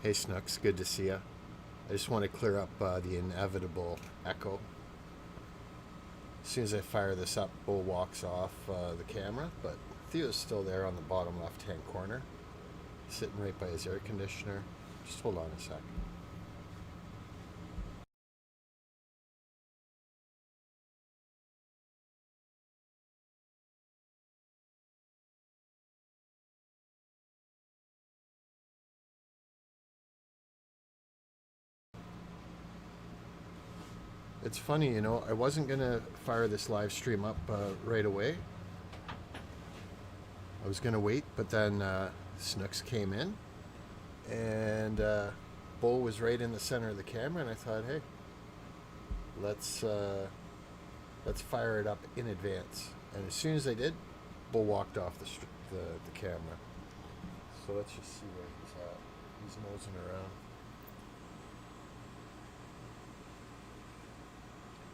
Hey Snooks, good to see you. I just want to clear up the inevitable echo. As soon as I fire this up, Bo walks off the camera, but Theo's still there on the bottom left-hand corner, sitting right by his air conditioner. Just hold on a sec. It's funny, I wasn't going to fire this live stream up right away. I was going to wait, but then Snooks came in, and Bo was right in the center of the camera, and I thought, hey, let's let's fire it up in advance. And as soon as I did, Bo walked off the camera. So let's just see where he's at. He's nosing around.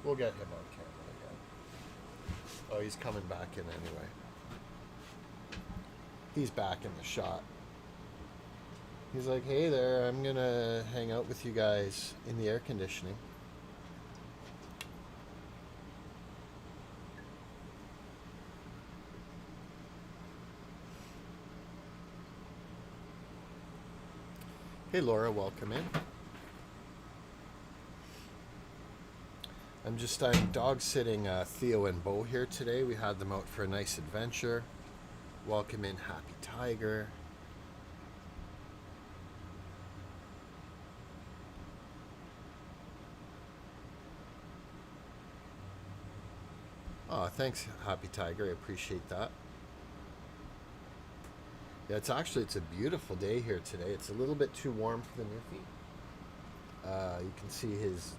We'll get him on camera again. Oh, he's coming back in anyway. He's back in the shot. He's like, hey there, I'm gonna hang out with you guys in the air conditioning. Hey Laura, welcome in. I'm dog sitting Theo and Bo here today. We had them out for a nice adventure. Welcome in Happy Tiger. Oh, thanks Happy Tiger. I appreciate that. Yeah, it's a beautiful day here today. It's a little bit too warm for the Newfie. You can see his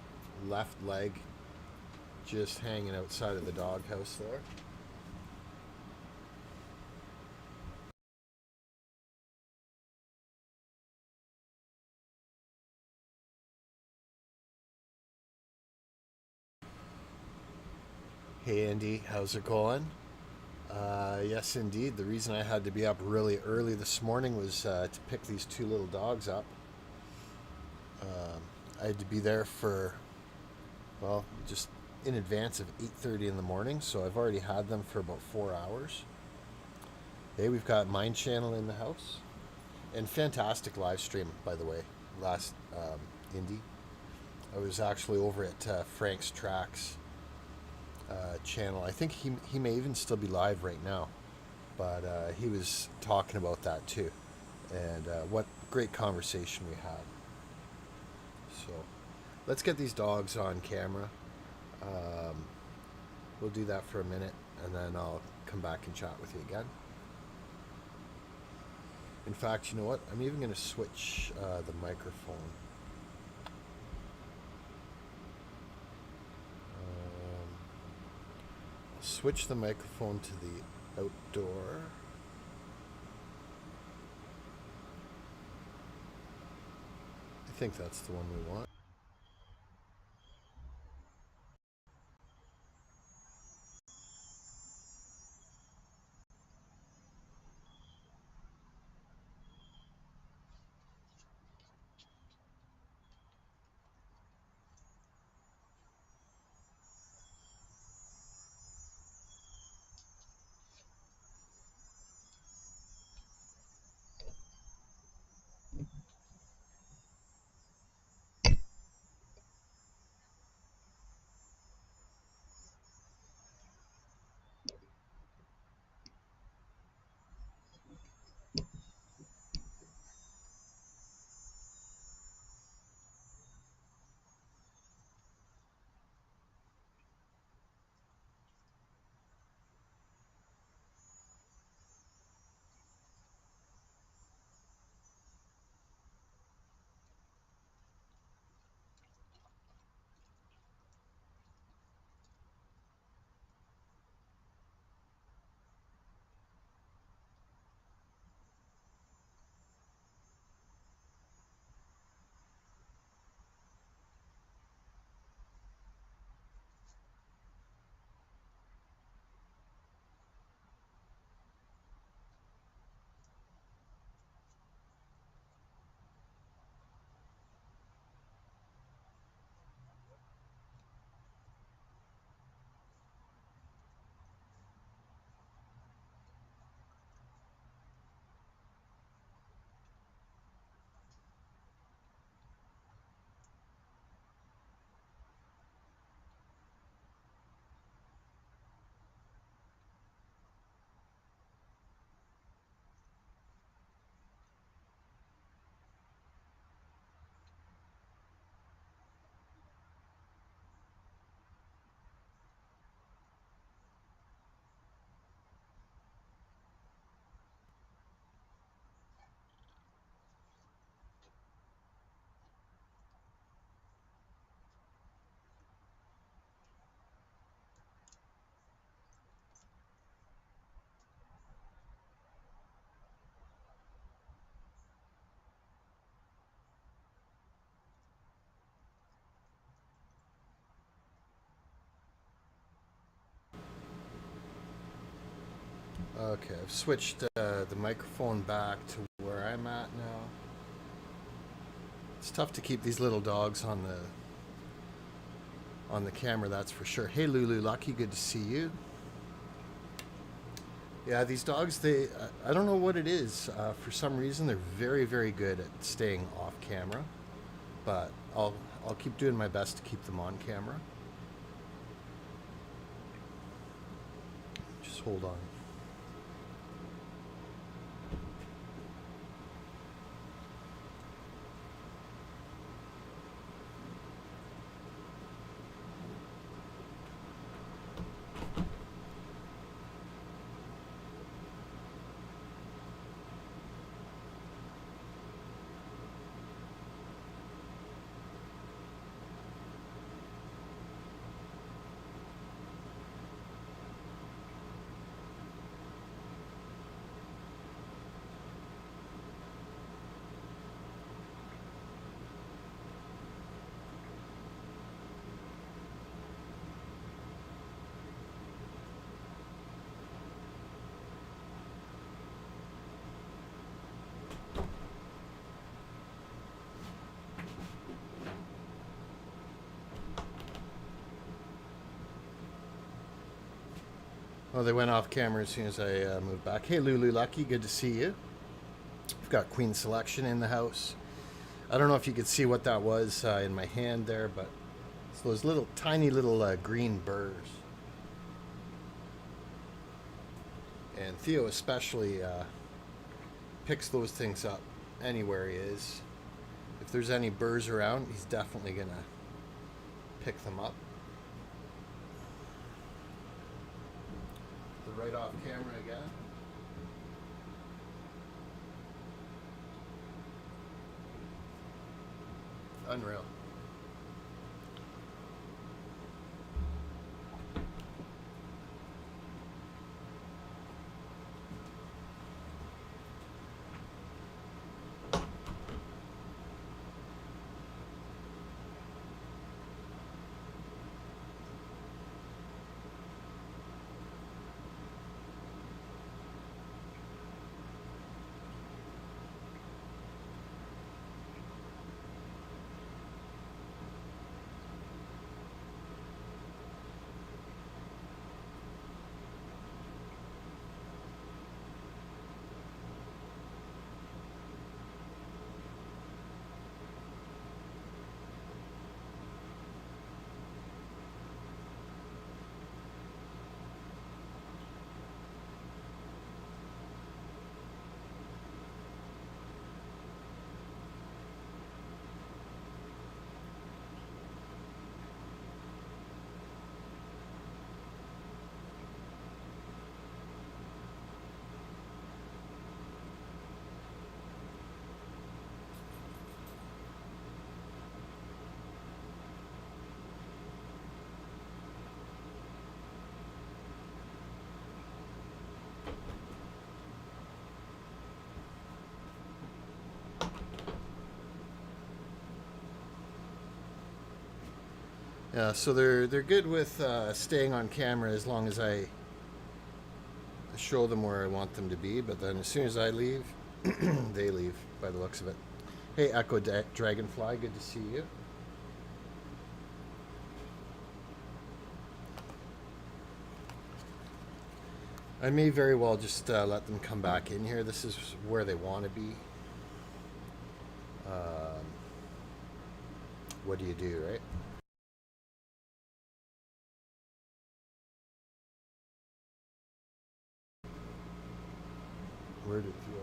left leg just hanging outside of the doghouse there. Hey Andy, how's it going? Yes, indeed. The reason I had to be up really early this morning was to pick these two little dogs up. I had to be there for, well, just in advance of 8:30 in the morning, so I've already had them for about 4 hours. Hey, we've got Mind Channel in the house, and fantastic live stream, by the way. Last Indy, I was actually over at Frank's Tracks channel. I think he may even still be live right now, but he was talking about that too, and what great conversation we had. So let's get these dogs on camera. Um, we'll do that for a minute, and then I'll come back and chat with you again. In fact, you know what? I'm even going to switch the microphone. Switch the microphone to the outdoor. I think that's the one we want. Okay, I've switched the microphone back to where I'm at now. It's tough to keep these little dogs on the camera, that's for sure. Hey Lulu, Lucky, good to see you. Yeah, these dogs, I don't know what it is. For some reason, they're very, very good at staying off camera. But I'll keep doing my best to keep them on camera. Just hold on. Oh, they went off camera as soon as I moved back. Hey, Lulu Lucky, good to see you. We've got Queen Selection in the house. I don't know if you could see what that was in my hand there, but it's those little, tiny little green burrs. And Theo especially picks those things up anywhere he is. If there's any burrs around, he's definitely going to pick them up. Right off camera again. Unreal. Yeah, so they're good with staying on camera as long as I show them where I want them to be. But then as soon as I leave, they leave. By the looks of it. Hey, Echo Dragonfly, good to see you. I may very well just let them come back in here. This is where they want to be. What do you do, right? Where did Theo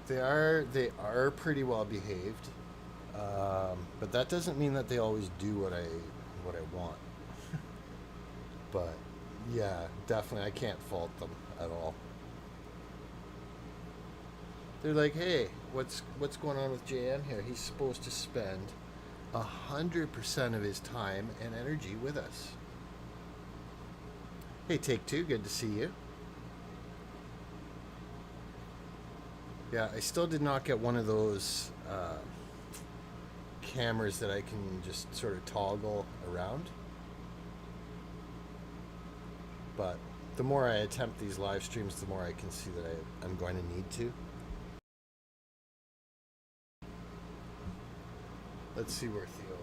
go? They are pretty well behaved, but that doesn't mean that they always do what I want. But yeah, definitely I can't fault them at all. They're like, hey, what's going on with JM here? He's supposed to spend 100% of his time and energy with us. Hey, Take Two, good to see you. Yeah, I still did not get one of those cameras that I can just sort of toggle around. But the more I attempt these live streams, the more I can see that I'm going to need to. Let's see where Theo went.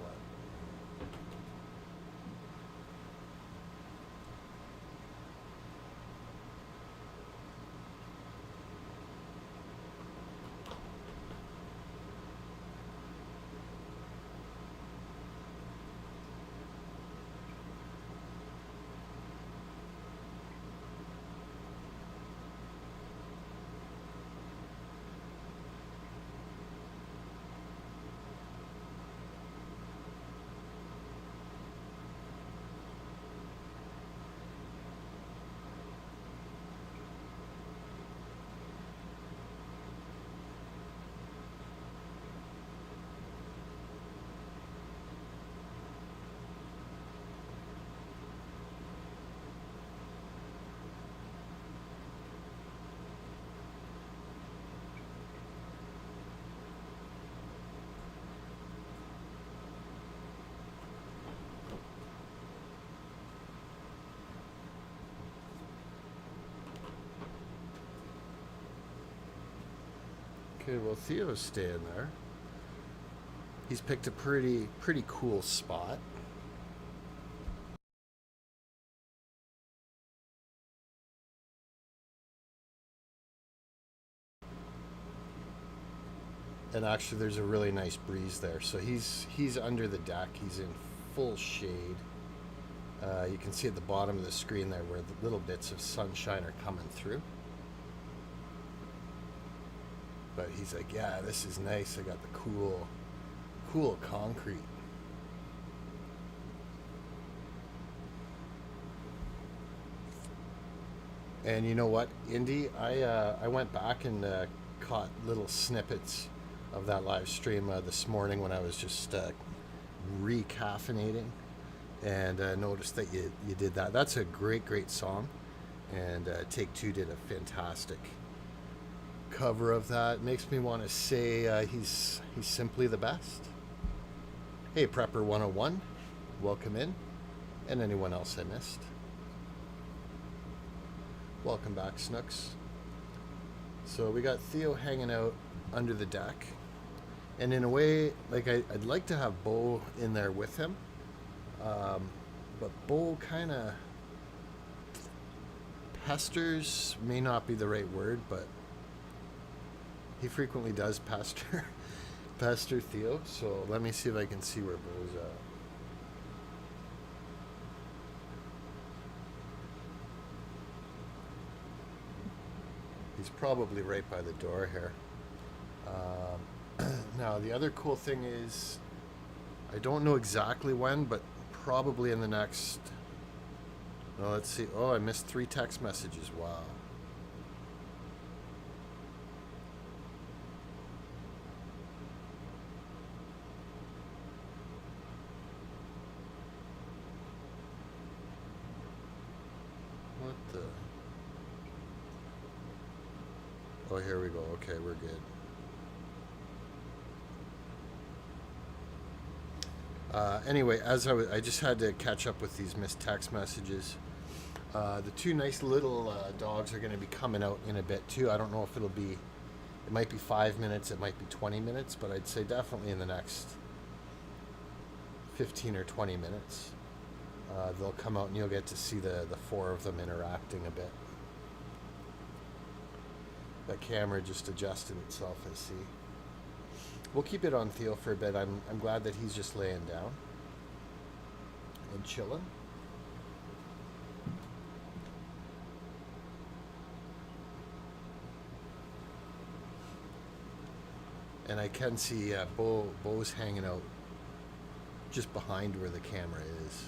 Okay, well Theo's staying there. He's picked a pretty cool spot. And actually there's a really nice breeze there. So he's under the deck. He's in full shade. You can see at the bottom of the screen there where the little bits of sunshine are coming through. But he's like, yeah, this is nice. I got the cool concrete. And you know what, Indy? I went back and caught little snippets of that live stream this morning when I was just recaffeinating, and noticed that you did that. That's a great song, and Take Two did a fantastic cover of that. It makes me want to say he's simply the best. Hey, Prepper 101, welcome in, and anyone else I missed. Welcome back, Snooks. So we got Theo hanging out under the deck, and in a way, like I'd like to have Bo in there with him, but Bo kind of pesters, may not be the right word, but he frequently does pester Theo. So let me see if I can see where Bo's at. He's probably right by the door here. Now, the other cool thing is, I don't know exactly when, but probably in the next... No, let's see. Oh, I missed 3 text messages. Wow. What the... Oh, here we go. Okay, we're good. Anyway, as I just had to catch up with these missed text messages. The 2 nice little dogs are going to be coming out in a bit too. I don't know if it might be 5 minutes, it might be 20 minutes, but I'd say definitely in the next 15 or 20 minutes. They'll come out and you'll get to see the 4 of them interacting a bit. That camera just adjusted itself, I see. We'll keep it on Theo for a bit. I'm glad that he's just laying down and chilling. And I can see Bo's hanging out just behind where the camera is.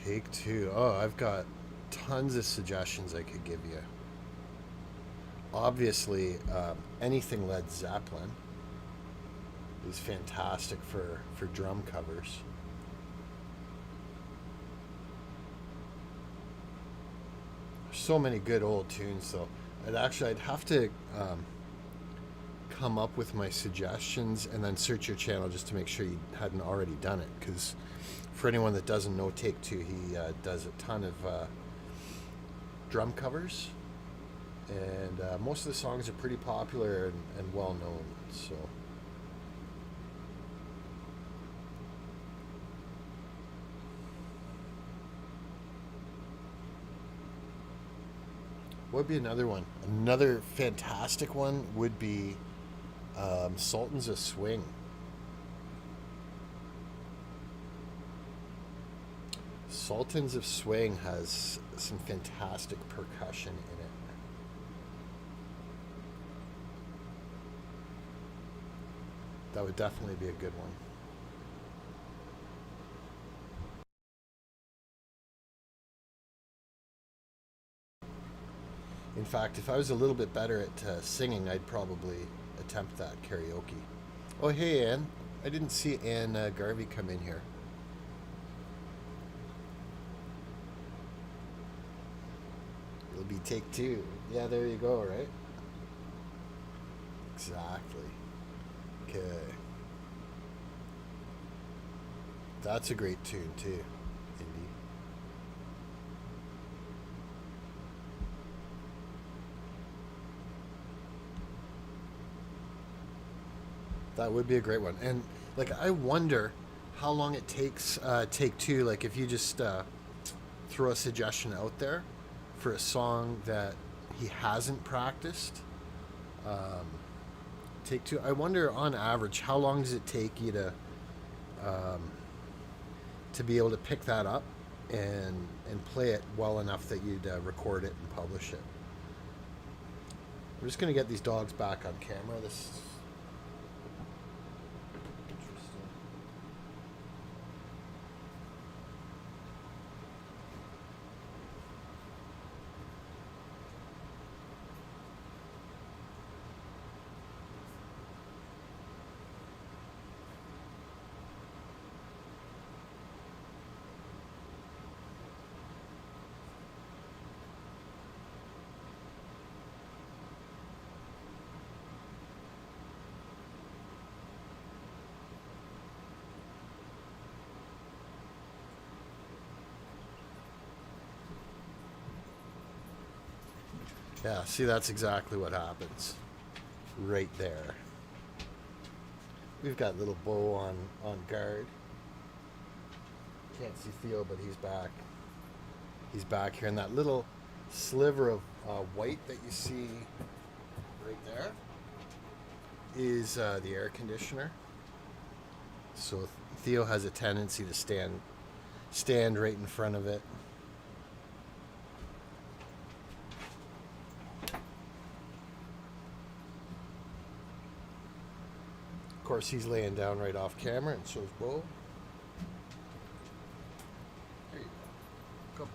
Take Two. Oh, I've got tons of suggestions I could give you. Obviously, anything Led Zeppelin. is fantastic for drum covers. So many good old tunes though. I'd have to come up with my suggestions and then search your channel just to make sure you hadn't already done it, because for anyone that doesn't know Take Two, he does a ton of drum covers, and most of the songs are pretty popular and well known. So what would be another one? Another fantastic one would be Sultans of Swing. Sultans of Swing has some fantastic percussion in it. That would definitely be a good one. In fact, if I was a little bit better at singing, I'd probably attempt that karaoke. Oh, hey, Anne. I didn't see Anne Garvey come in here. It'll be Take Two. Yeah, there you go, right? Exactly. Okay. That's a great tune, too, Indy. That would be a great one. And, like, I wonder how long it takes Take Two. Like, if you just throw a suggestion out there for a song that he hasn't practiced, um, Take Two. I wonder, on average, how long does it take you um, to be able to pick that up and play it well enough that you'd record it and publish it. I'm just gonna get these dogs back on camera. This is interesting. Yeah, see, that's exactly what happens right there. We've got little Bo on guard. Can't see Theo, but he's back. He's back here, and that little sliver of white that you see right there is the air conditioner. So Theo has a tendency to stand right in front of it. Of course, he's laying down right off camera, and so's Bo. There you go. Good boy.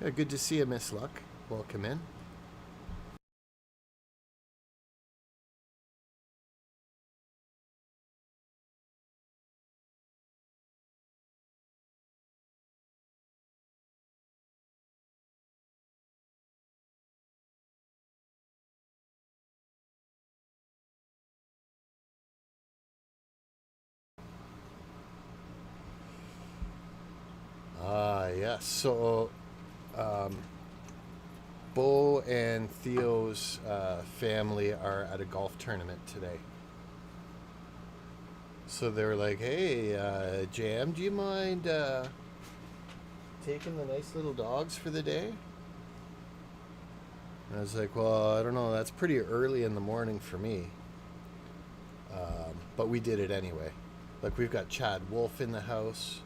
Yeah, good to see you, Miss Luck. Welcome in. Yes. So, um, Bo and Theo's family are at a golf tournament today. So they were like, "Hey, Jam, do you mind taking the nice little dogs for the day?" And I was like, "Well, I don't know. That's pretty early in the morning for me." But we did it anyway. Like, we've got Chad Wolf in the house.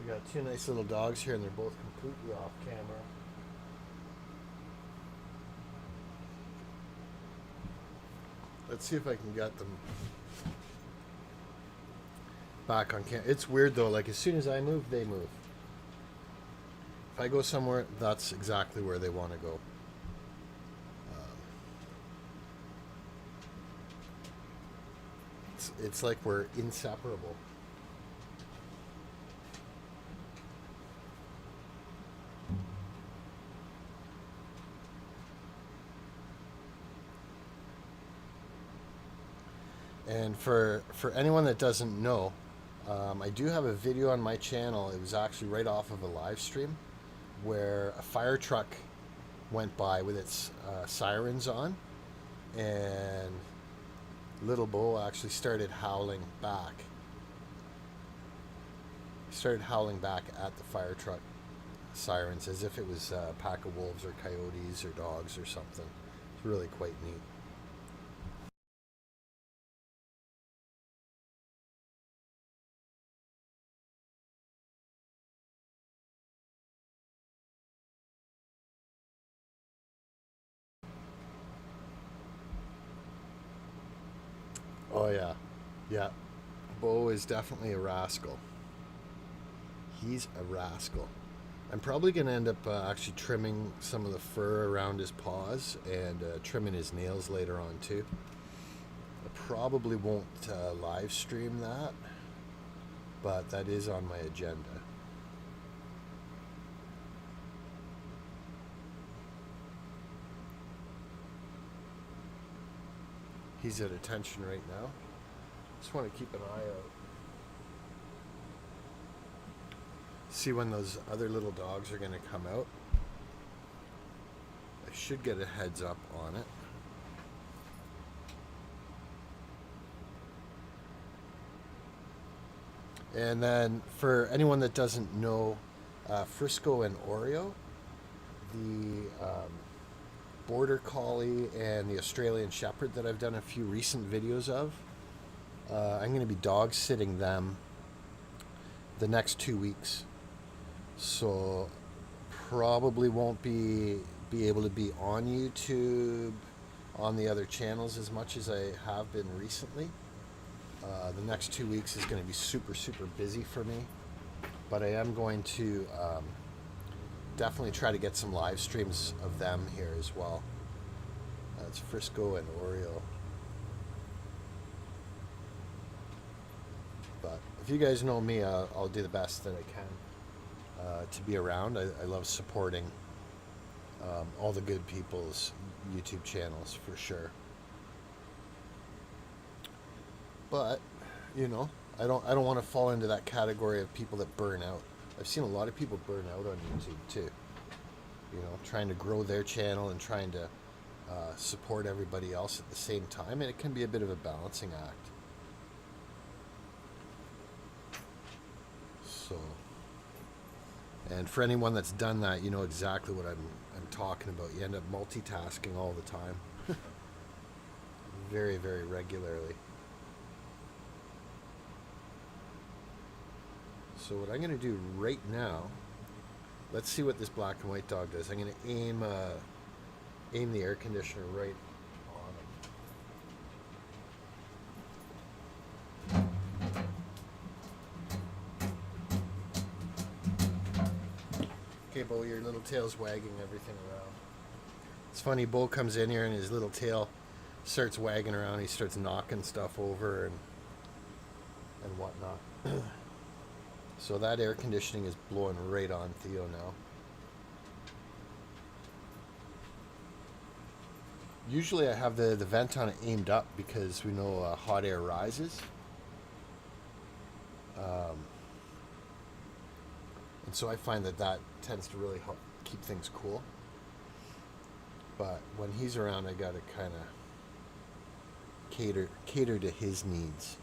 We got two nice little dogs here, and they're both completely off camera. Let's see if I can get them back on camera. It's weird though, like as soon as I move, they move. If I go somewhere, that's exactly where they want to go. It's like we're inseparable. And for anyone that doesn't know, I do have a video on my channel. It was actually right off of a live stream where a fire truck went by with its sirens on, and little Bo actually started howling back. He started howling back at the fire truck sirens as if it was a pack of wolves or coyotes or dogs or something. It's really quite neat. Oh yeah, yeah. Bo is definitely a rascal. He's a rascal. I'm probably going to end up actually trimming some of the fur around his paws and trimming his nails later on too. I probably won't live stream that, but that is on my agenda. He's at attention right now. Just want to keep an eye out. See when those other little dogs are going to come out. I should get a heads up on it. And then for anyone that doesn't know, Frisco and Oreo, the Border Collie and the Australian Shepherd that I've done a few recent videos of, I'm going to be dog sitting them the next 2 weeks. So probably won't be able to be on YouTube, on the other channels as much as I have been recently. The next 2 weeks is going to be super busy for me, but I am going to definitely try to get some live streams of them here as well. It's Frisco and Oreo. But if you guys know me, I'll do the best that I can to be around. I love supporting all the good people's YouTube channels for sure. But you know, I don't want to fall into that category of people that burn out. I've seen a lot of people burn out on YouTube too. You know, trying to grow their channel and trying to support everybody else at the same time, and it can be a bit of a balancing act. So, and for anyone that's done that, you know exactly what I'm talking about. You end up multitasking all the time, very regularly. So what I'm going to do right now, let's see what this black and white dog does. I'm going to aim the air conditioner right on him. Okay, Bo, your little tail's wagging everything around. It's funny, Bo comes in here and his little tail starts wagging around. He starts knocking stuff over and whatnot. So that air conditioning is blowing right on Theo now. Usually I have the vent on it aimed up because we know hot air rises. And so I find that tends to really help keep things cool. But when he's around, I gotta kind of cater to his needs.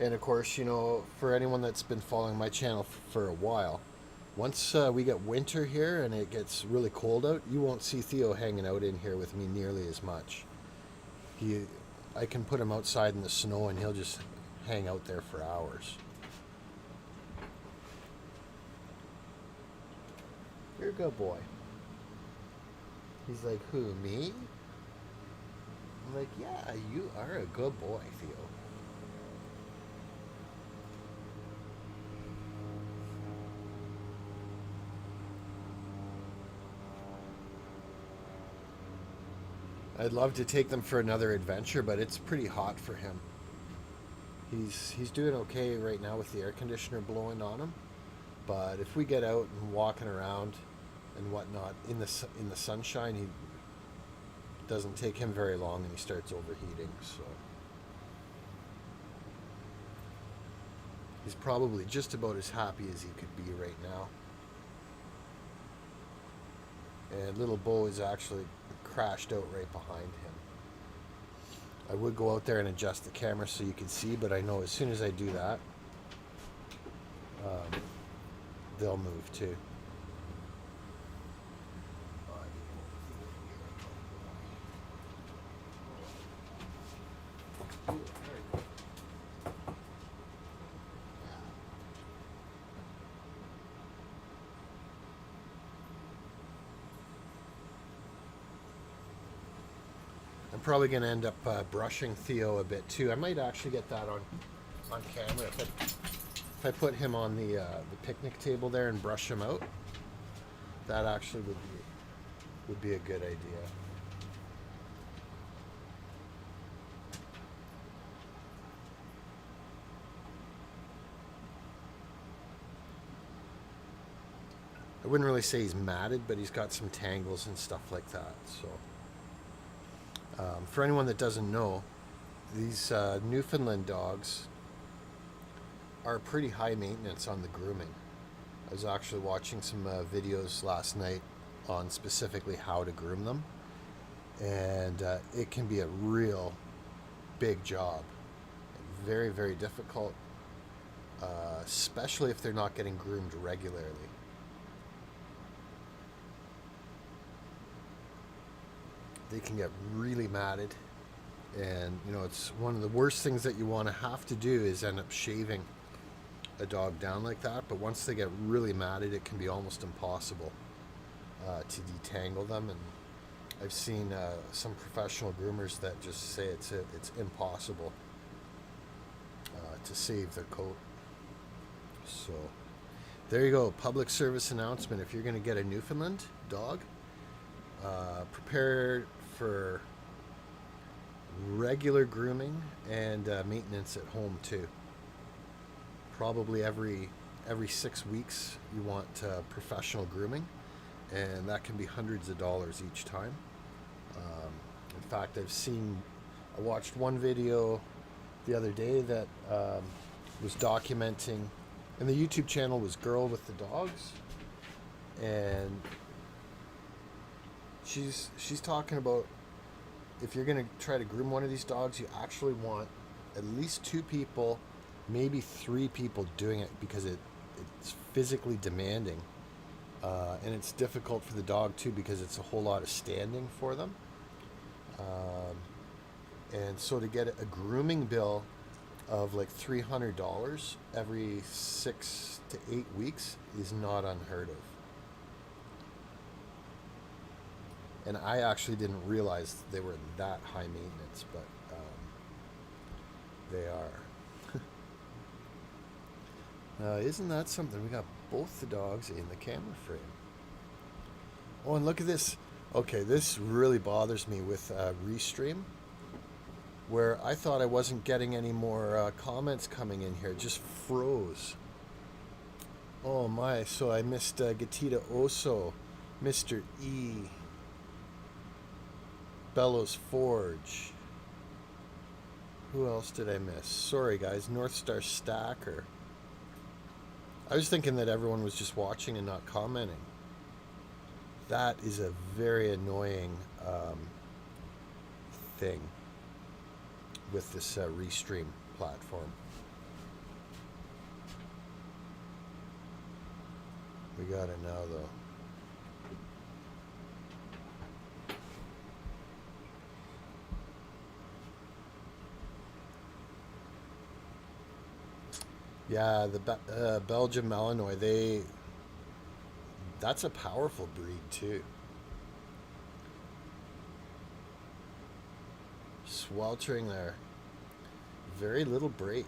And of course, you know, for anyone that's been following my channel for a while, once we get winter here and it gets really cold out, you won't see Theo hanging out in here with me nearly as much. I can put him outside in the snow and he'll just hang out there for hours. you're a good boy. He's like, who, me? I'm like, yeah, you are a good boy, Theo. I'd love to take them for another adventure, but it's pretty hot for him. He's doing okay right now with the air conditioner blowing on him, but if we get out and walking around and whatnot in the sunshine, he doesn't take him very long and he starts overheating. So he's probably just about as happy as he could be right now. And little Bo is actually crashed out right behind him. I would go out there and adjust the camera so you can see, but I know as soon as I do that, they'll move too. I'm probably going to end up brushing Theo a bit too. I might actually get that on camera if I put him on the picnic table there and brush him out. That actually would be a good idea. I wouldn't really say he's matted, but he's got some tangles and stuff like that. So. For anyone that doesn't know, these Newfoundland dogs are pretty high maintenance on the grooming. I was actually watching some videos last night on specifically how to groom them, and it can be a real big job. Very, very difficult, especially if they're not getting groomed regularly. They can get really matted, and it's one of the worst things that you want to have to do is end up shaving a dog down like that. But once they get really matted, it can be almost impossible to detangle them. And I've seen some professional groomers that just say it's impossible to save their coat. So there you go, public service announcement. If you're going to get a Newfoundland dog, prepare for regular grooming and maintenance at home too. Probably every 6 weeks you want professional grooming, and that can be hundreds of dollars each time. In fact, I watched one video the other day that was documenting, and the YouTube channel was Girl with the Dogs, and she's talking about if you're going to try to groom one of these dogs, you actually want at least 2 people, maybe 3 people doing it, because it's physically demanding, and it's difficult for the dog too because it's a whole lot of standing for them. And so to get a grooming bill of like $300 every 6 to 8 weeks is not unheard of. And I actually didn't realize they were that high maintenance, but they are. Isn't that something? We got both the dogs in the camera frame. Oh, and look at this. Okay, this really bothers me with Restream, where I thought I wasn't getting any more comments coming in here. It just froze. Oh my, so I missed Gatita Oso, Mr. E, Bellows Forge. Who else did I miss? Sorry guys, North Star Stacker. I was thinking that everyone was just watching and not commenting. That is a very annoying thing with this Restream platform. We got it now though. Yeah, the Belgium Malinois, That's a powerful breed too. Sweltering there. Very little break.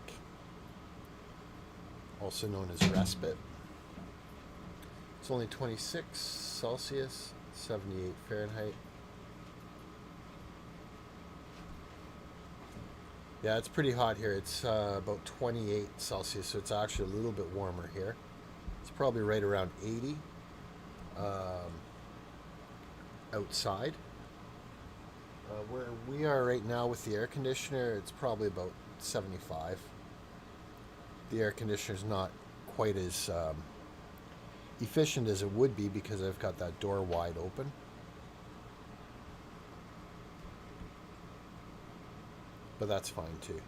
Also known as respite. It's only 26 Celsius, 78 Fahrenheit. Yeah, it's pretty hot here. It's about 28 Celsius, so it's actually a little bit warmer here. It's probably right around 80 um, outside. Where we are right now with the air conditioner, it's probably about 75. The air conditioner's not quite as efficient as it would be because I've got that door wide open. But that's fine too.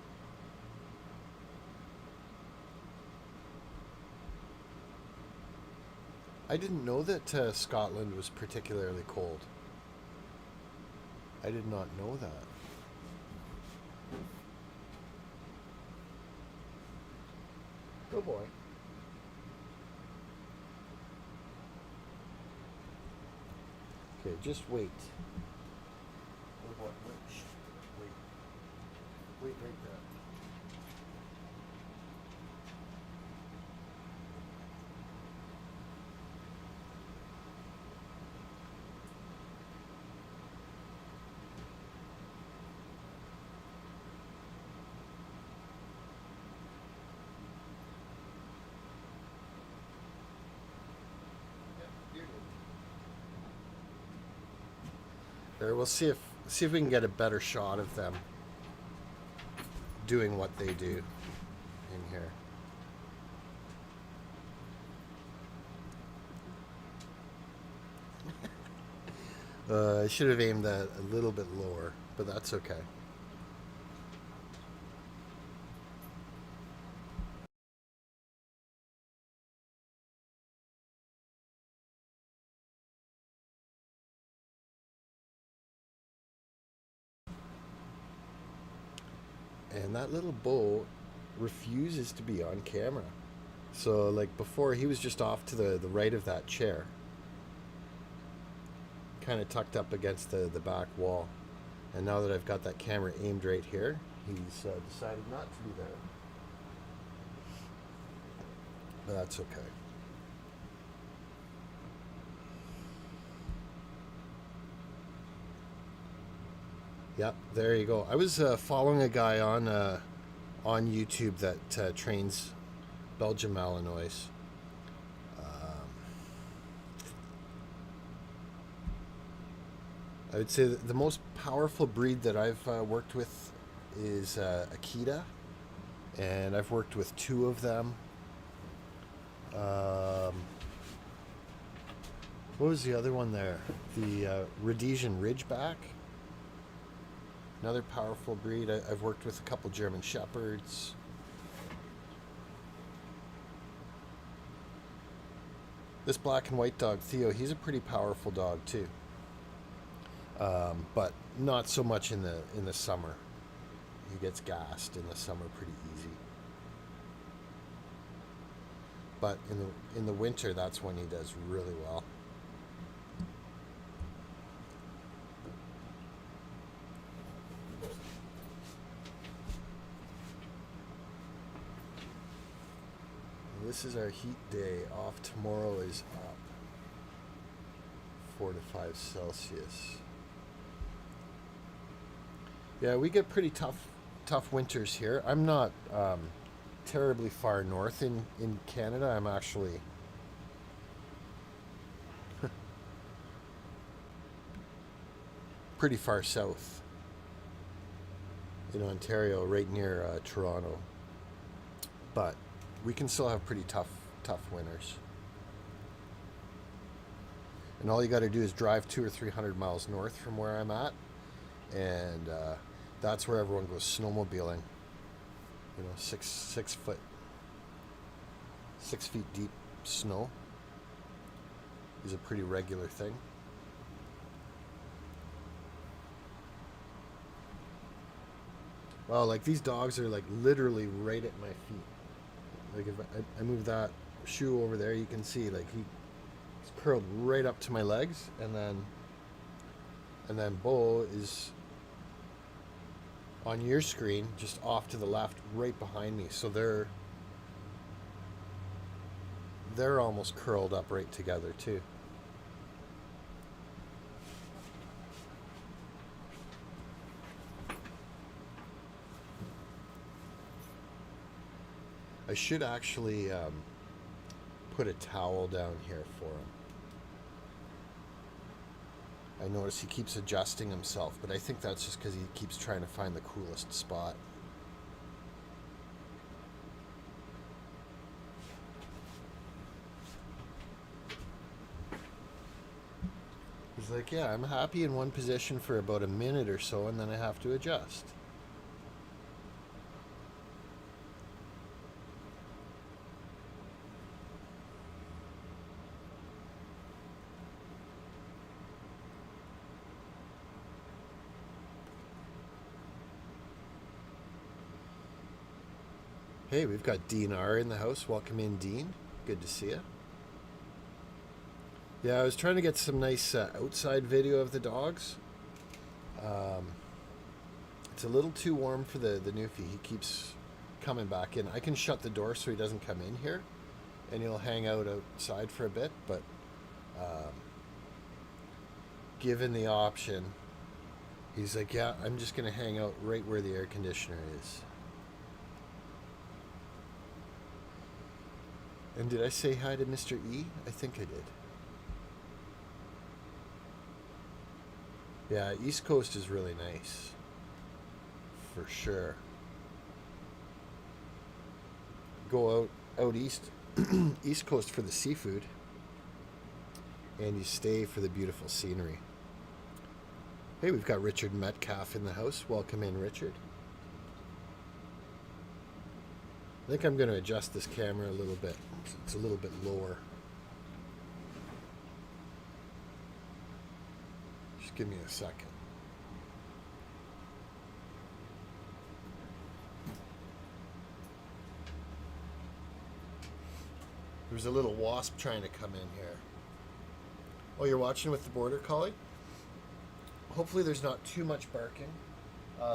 I didn't know that Scotland was particularly cold. I did not know that. Good boy. Okay, just wait. Good boy. Wait. Wait. Wait right there. There, we'll see if we can get a better shot of them doing what they do in here. I should have aimed that a little bit lower, but that's okay. And that little Bo refuses to be on camera. So, like before, he was just off to the right of that chair, kind of tucked up against the back wall. And now that I've got that camera aimed right here, he's decided not to be there. But that's okay. Yep, there you go. I was following a guy on YouTube that trains Belgian Malinois. I would say that the most powerful breed that I've worked with is Akita, and I've worked with two of them. Um, what was the other one there? The Rhodesian Ridgeback, another powerful breed. I've worked with a couple German Shepherds. This black and white dog, Theo, he's a pretty powerful dog too, but not so much in the summer. He gets gassed in the summer pretty easy. But in the winter, that's when he does really well. This is our heat day. Off tomorrow is up 4 to 5 Celsius. Yeah, we get pretty tough winters here. I'm not terribly far north in Canada. I'm actually pretty far south in Ontario, right near Toronto. But we can still have pretty tough winters. And all you got to do is drive 200 or 300 miles north from where I'm at, and that's where everyone goes snowmobiling. You know, 6 feet deep snow is a pretty regular thing. Well, like these dogs are like literally right at my feet. Like if I move that shoe over there, you can see like It's curled right up to my legs, and then Bo is on your screen, just off to the left, right behind me. So they're almost curled up right together too. I should actually put a towel down here for him. I notice he keeps adjusting himself, but I think that's just because he keeps trying to find the coolest spot. He's like, yeah, I'm happy in one position for about a minute or so, and then I have to adjust. Hey, we've got Dean R in the house. Welcome in, Dean. Good to see you. Yeah, I was trying to get some nice outside video of the dogs. It's a little too warm for the newfie. He keeps coming back in. I can shut the door so he doesn't come in here, and he'll hang out outside for a bit. But given the option, he's like, yeah, I'm just going to hang out right where the air conditioner is. And did I say hi to Mr. E? I think I did. Yeah, East Coast is really nice. For sure. Go out east, East Coast for the seafood, and you stay for the beautiful scenery. Hey, we've got Richard Metcalf in the house. Welcome in, Richard. I think I'm going to adjust this camera a little bit. It's a little bit lower. Just give me a second. There's a little wasp trying to come in here. Oh, you're watching with the border collie? Hopefully there's not too much barking.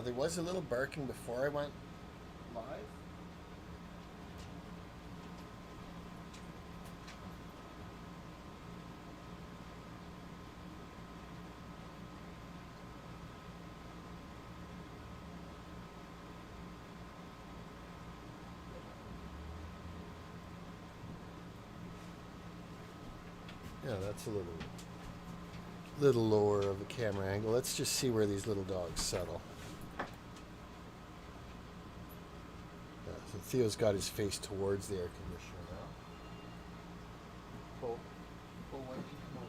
There was a little barking before I went live. Yeah, that's a little lower of a camera angle. Let's just see where these little dogs settle. Yeah, so Theo's got his face towards the air conditioner now. Bo, why don't you come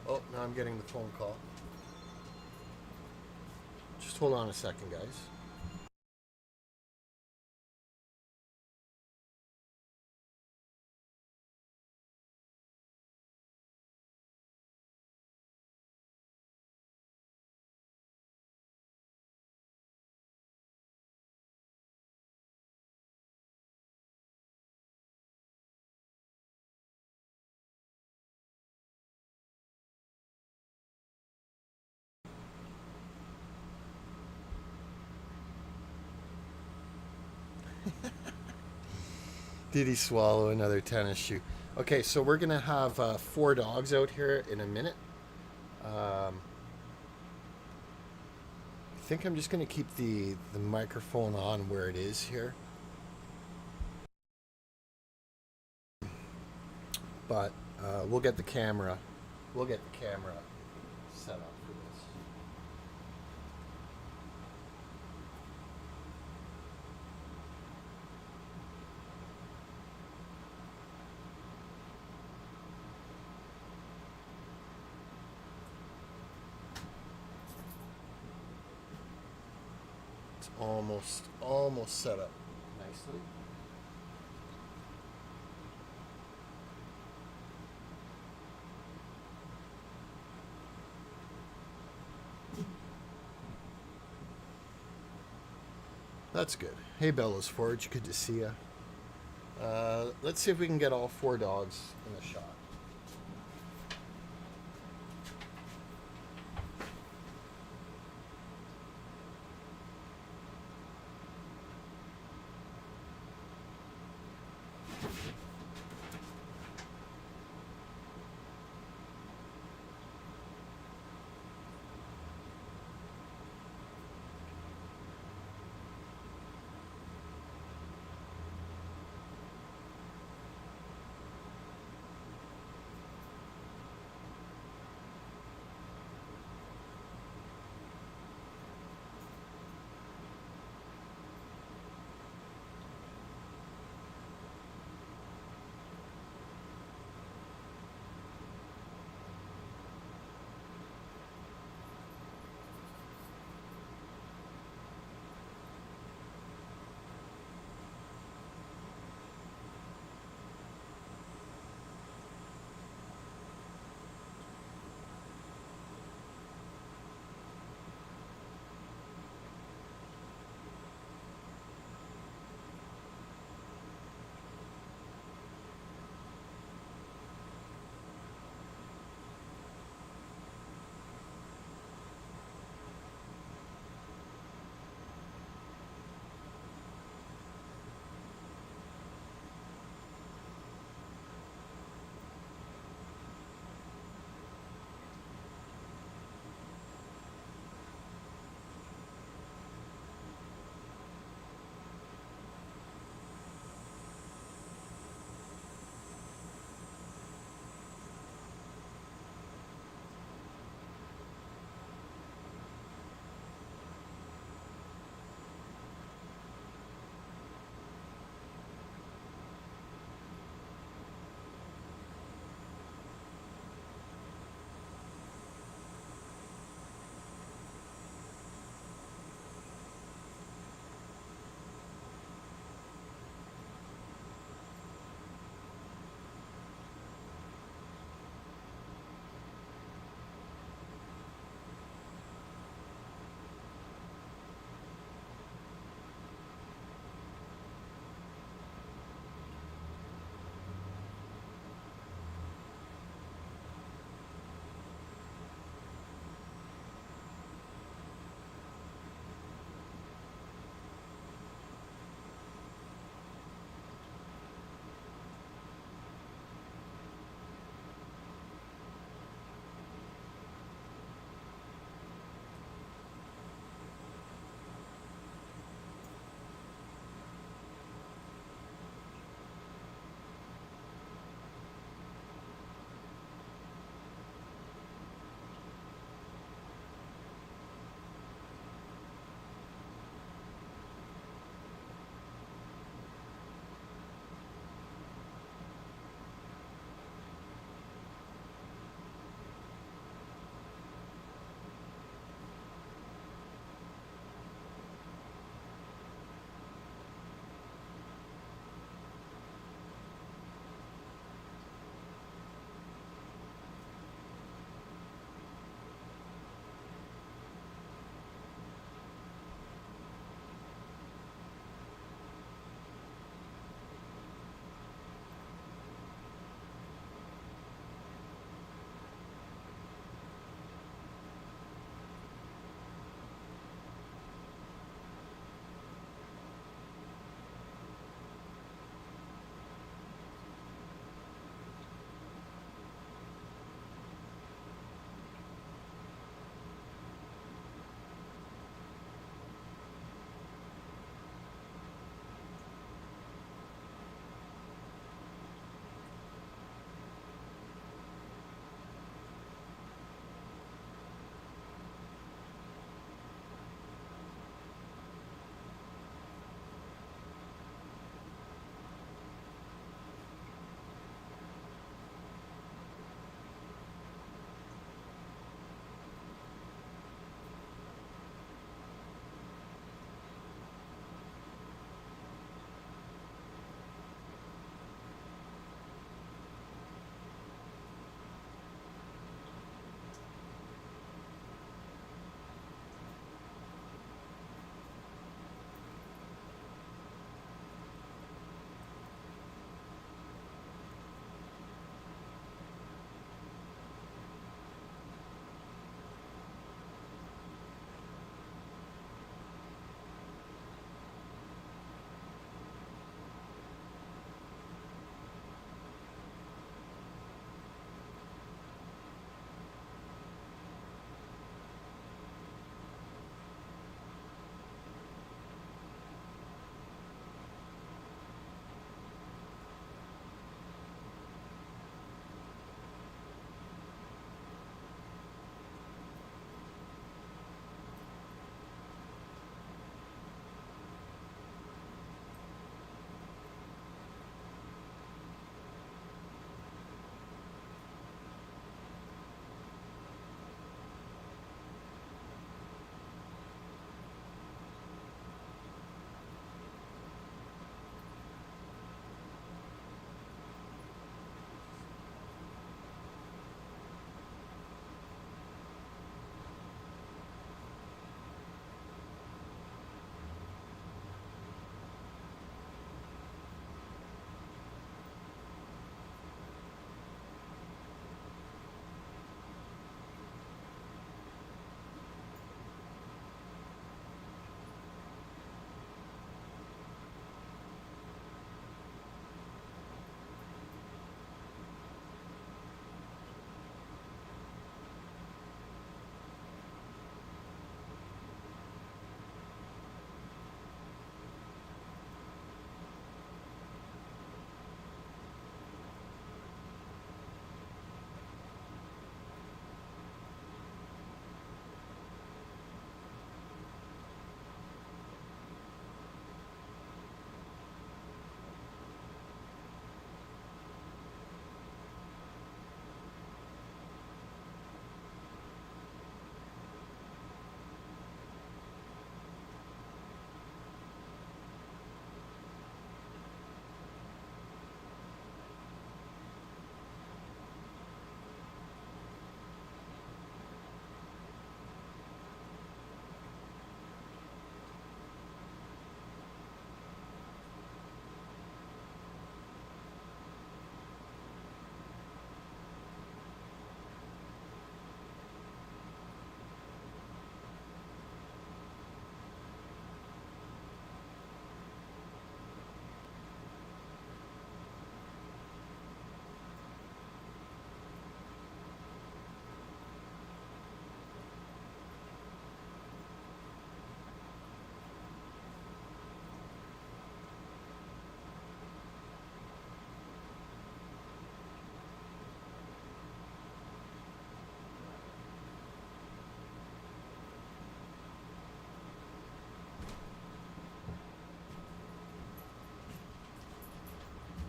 over here? Oh, now I'm getting the phone call. Just hold on a second, guys. Did he swallow another tennis shoe? Okay, so we're gonna have 4 dogs out here in a minute. I think I'm just gonna keep the microphone on where it is here. But we'll get the camera. We'll get the camera set up for this. It's almost set up nicely. That's good. Hey, Bella's Forge. Good to see you. Let's see if we can get all 4 dogs in a shot.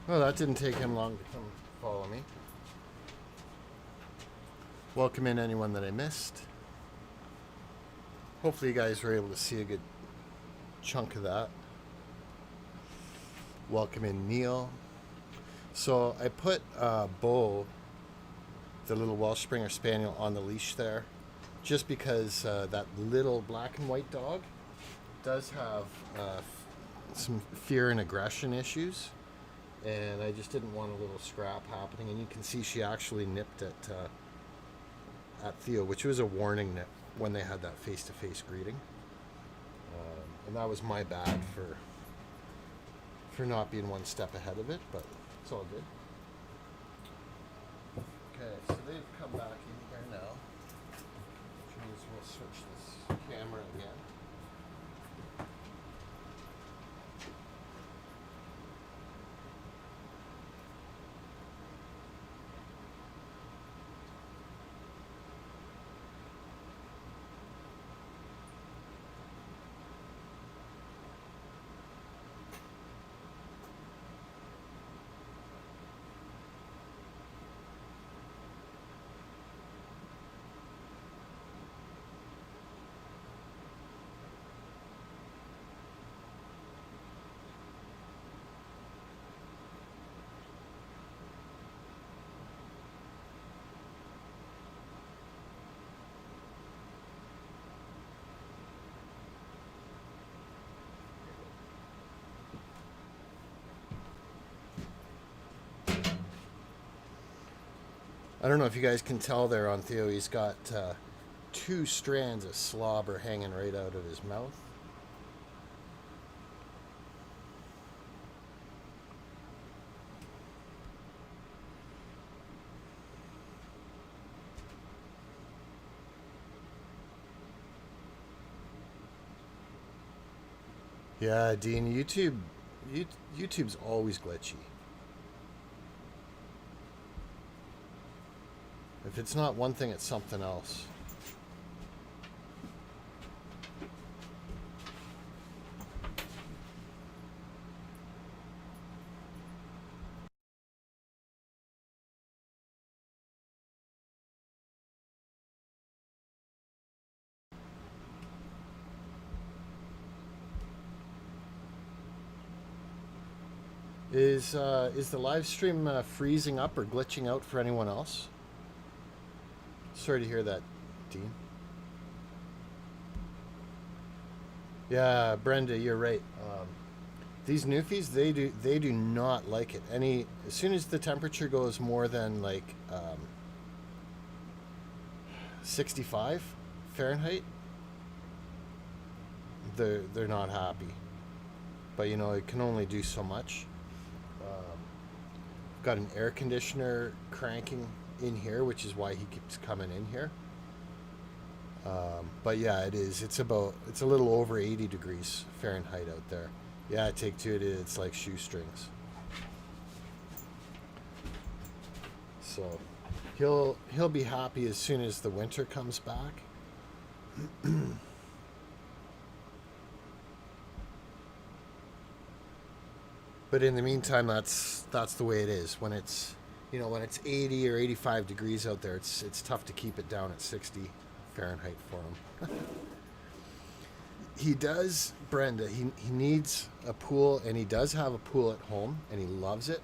Well, that didn't take him long to come follow me. Welcome in anyone that I missed. Hopefully you guys were able to see a good chunk of that. Welcome in Neil. So I put Bo, the little Welsh Springer Spaniel, on the leash there, just because that little black and white dog does have some fear and aggression issues, and I just didn't want a little scrap happening. And you can see she actually nipped at Theo, which was a warning nip when they had that face-to-face greeting, and that was my bad for not being one step ahead of it, but it's all good. Okay, so they've come back in here now, which means we'll switch this camera again. I don't know if you guys can tell there on Theo, he's got two strands of slobber hanging right out of his mouth. Yeah, Dean, YouTube's always glitchy. If it's not one thing, it's something else. Is the live stream freezing up or glitching out for anyone else? Sorry to hear that, Dean. Yeah, Brenda, you're right. These newfies, they do not like it. As soon as the temperature goes more than like 65 Fahrenheit, they're not happy. But you know, it can only do so much. Got an air conditioner cranking in here, which is why he keeps coming in here. But yeah, it is. It's a little over 80 degrees Fahrenheit out there. Yeah, take two. It's like shoestrings. So he'll be happy as soon as the winter comes back. But in the meantime, that's the way it is. When it's 80 or 85 degrees out there, it's tough to keep it down at 60 Fahrenheit for him. He does, Brenda. He needs a pool, and he does have a pool at home, and he loves it.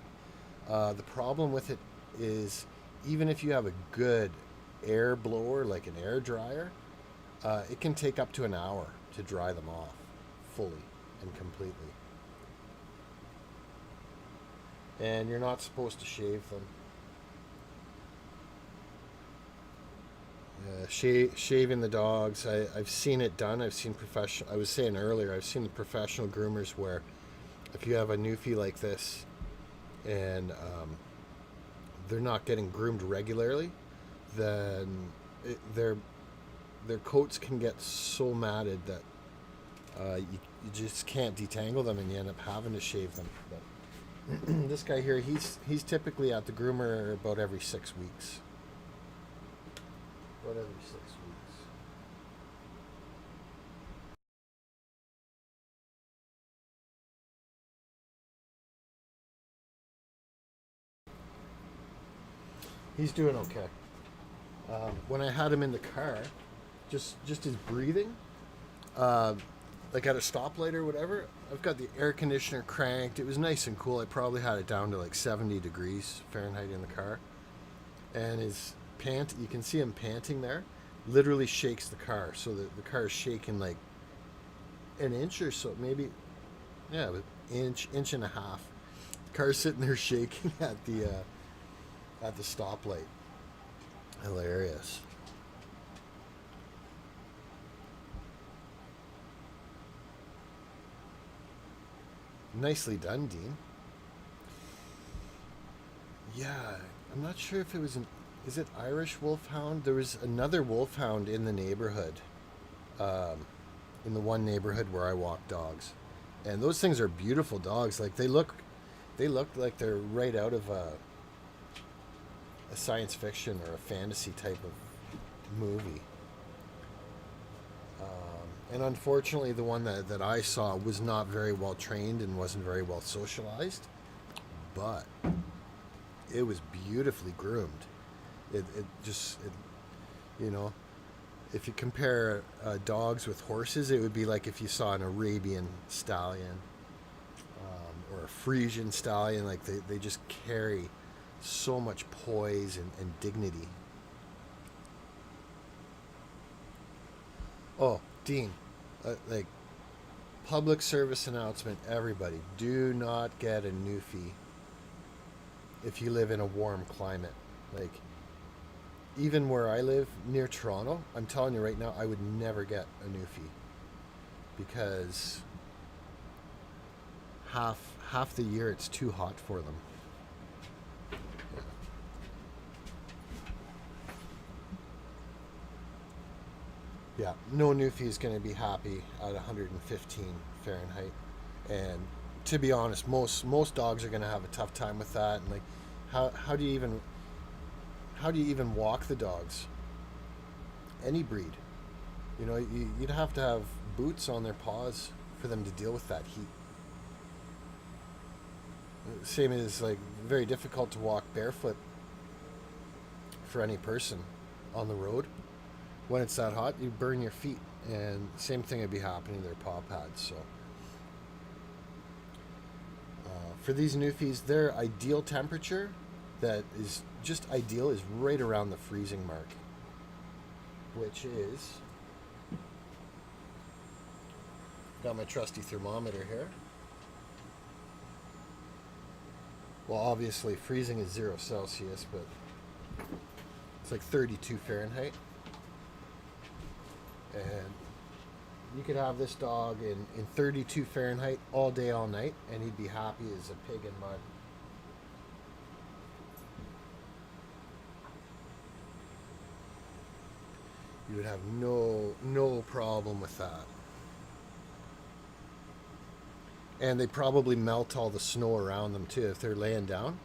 The problem with it is, even if you have a good air blower, like an air dryer, it can take up to an hour to dry them off fully and completely. And you're not supposed to shave them. Shaving the dogs, I've seen it done. I've seen professional. I was saying earlier, I've seen the professional groomers where, if you have a newfie like this, and they're not getting groomed regularly, then their coats can get so matted that you just can't detangle them, and you end up having to shave them. But this guy here, he's typically at the groomer about every 6 weeks. About every 6 weeks. He's doing okay. When I had him in the car, just his breathing, uh, like at a stoplight or whatever, I've got the air conditioner cranked. It was nice and cool. I probably had it down to like 70 degrees Fahrenheit in the car. And his pant, you can see him panting there, literally shakes the car. So the car is shaking like an inch or so, maybe, yeah, inch and a half. The car's sitting there shaking at the stoplight. Hilarious. Nicely done, Dean. Yeah, I'm not sure if it was an. Is it Irish wolfhound? There was another wolfhound in the neighborhood, um, in the one neighborhood where I walk dogs, and those things are beautiful dogs. Like they look like they're right out of a science fiction or a fantasy type of movie. And unfortunately, the one that I saw was not very well trained and wasn't very well socialized, but it was beautifully groomed. It just, you know, if you compare dogs with horses, it would be like if you saw an Arabian stallion or a Frisian stallion. Like they just carry so much poise and dignity. Oh, Dean, like public service announcement, everybody, do not get a Newfie if you live in a warm climate. Like, even where I live near Toronto, I'm telling you right now, I would never get a Newfie because half half the year it's too hot for them. Yeah, no Newfie is going to be happy at 115 Fahrenheit, and to be honest, most dogs are going to have a tough time with that. And like, how do you even walk the dogs? Any breed, you'd have to have boots on their paws for them to deal with that heat. Same as like very difficult to walk barefoot for any person on the road. When it's that hot, you burn your feet, and same thing would be happening to their paw pads. So for these Newfies, their ideal temperature that is just ideal is right around the freezing mark, which is, got my trusty thermometer here. Well, obviously freezing is 0 Celsius, but it's like 32 Fahrenheit. And you could have this dog in 32 Fahrenheit all day, all night, and he'd be happy as a pig in mud. You would have no problem with that. And they probably melt all the snow around them too if they're laying down.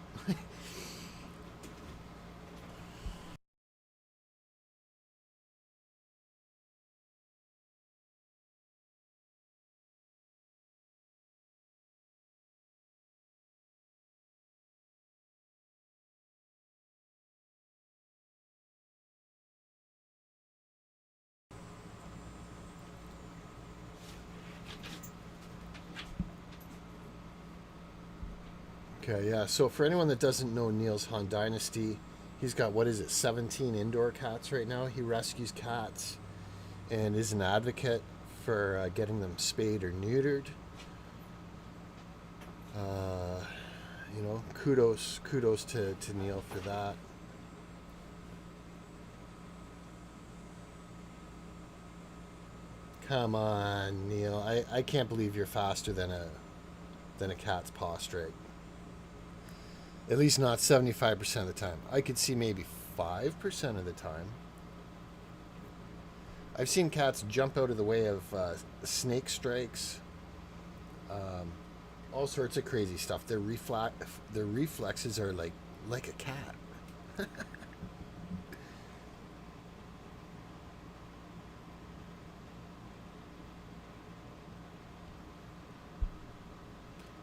Okay, yeah. So for anyone that doesn't know Neil's Han Dynasty, he's got, what is it, 17 indoor cats right now. He rescues cats and is an advocate for getting them spayed or neutered. Uh, kudos to Neil for that. Come on, Neil. I can't believe you're faster than a cat's paw strike. At least not 75% of the time. I could see maybe 5% of the time. I've seen cats jump out of the way of snake strikes, um, all sorts of crazy stuff. Their reflexes are like a cat.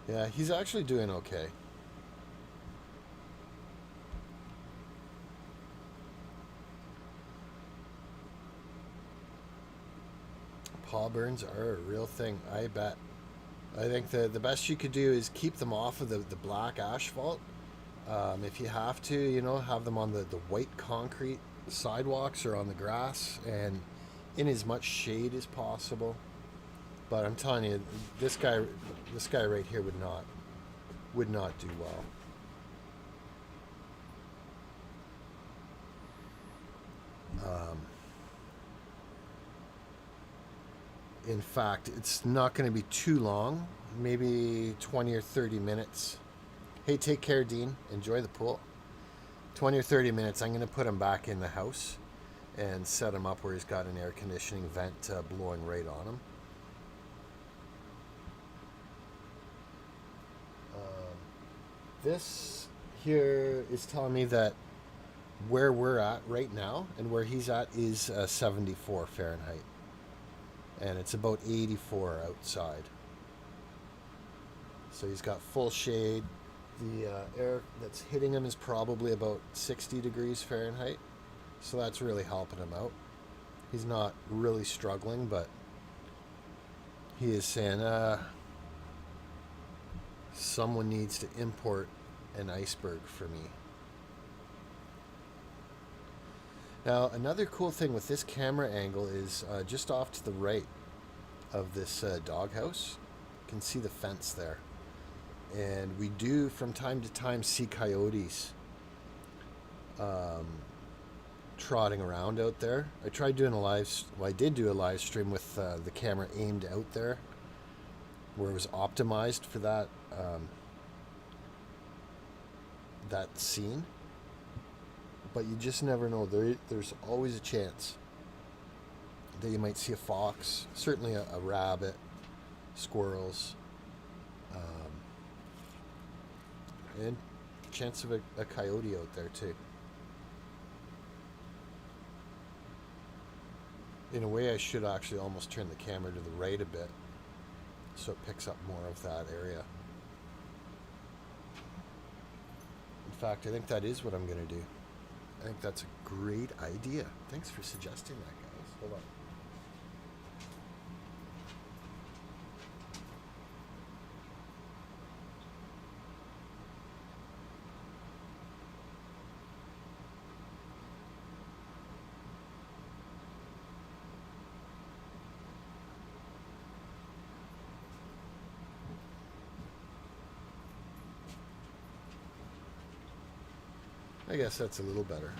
Yeah, he's actually doing okay. Paw burns are a real thing, I bet. I think the best you could do is keep them off of the black asphalt. If you have to, have them on the white concrete sidewalks or on the grass and in as much shade as possible. But I'm telling you, this guy right here would not do well. In fact, it's not going to be too long, maybe 20 or 30 minutes. Hey, take care, Dean. Enjoy the pool. 20 or 30 minutes, I'm going to put him back in the house and set him up where he's got an air conditioning vent blowing right on him. This here is telling me that where we're at right now and where he's at is 74 Fahrenheit. And it's about 84 outside. So he's got full shade. The air that's hitting him is probably about 60 degrees Fahrenheit. So that's really helping him out. He's not really struggling, but he is saying, someone needs to import an iceberg for me. Now, another cool thing with this camera angle is just off to the right of this doghouse. You can see the fence there. And we do, from time to time, see coyotes trotting around out there. I tried doing I did do a live stream with the camera aimed out there, where it was optimized for that scene. But you just never know. There's always a chance that you might see a fox, certainly a rabbit, squirrels, and chance of a coyote out there too. In a way, I should actually almost turn the camera to the right a bit so it picks up more of that area. In fact, I think that is what I'm going to do. I think that's a great idea. Thanks for suggesting that, guys. Hold on. I guess that's a little better.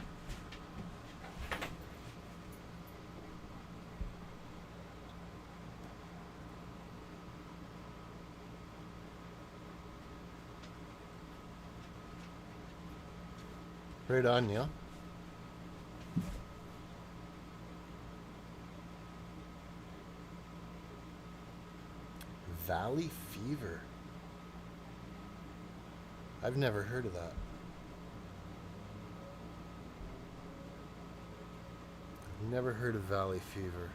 Right on, Neil. Valley fever. I've never heard of that. Never heard of valley fever.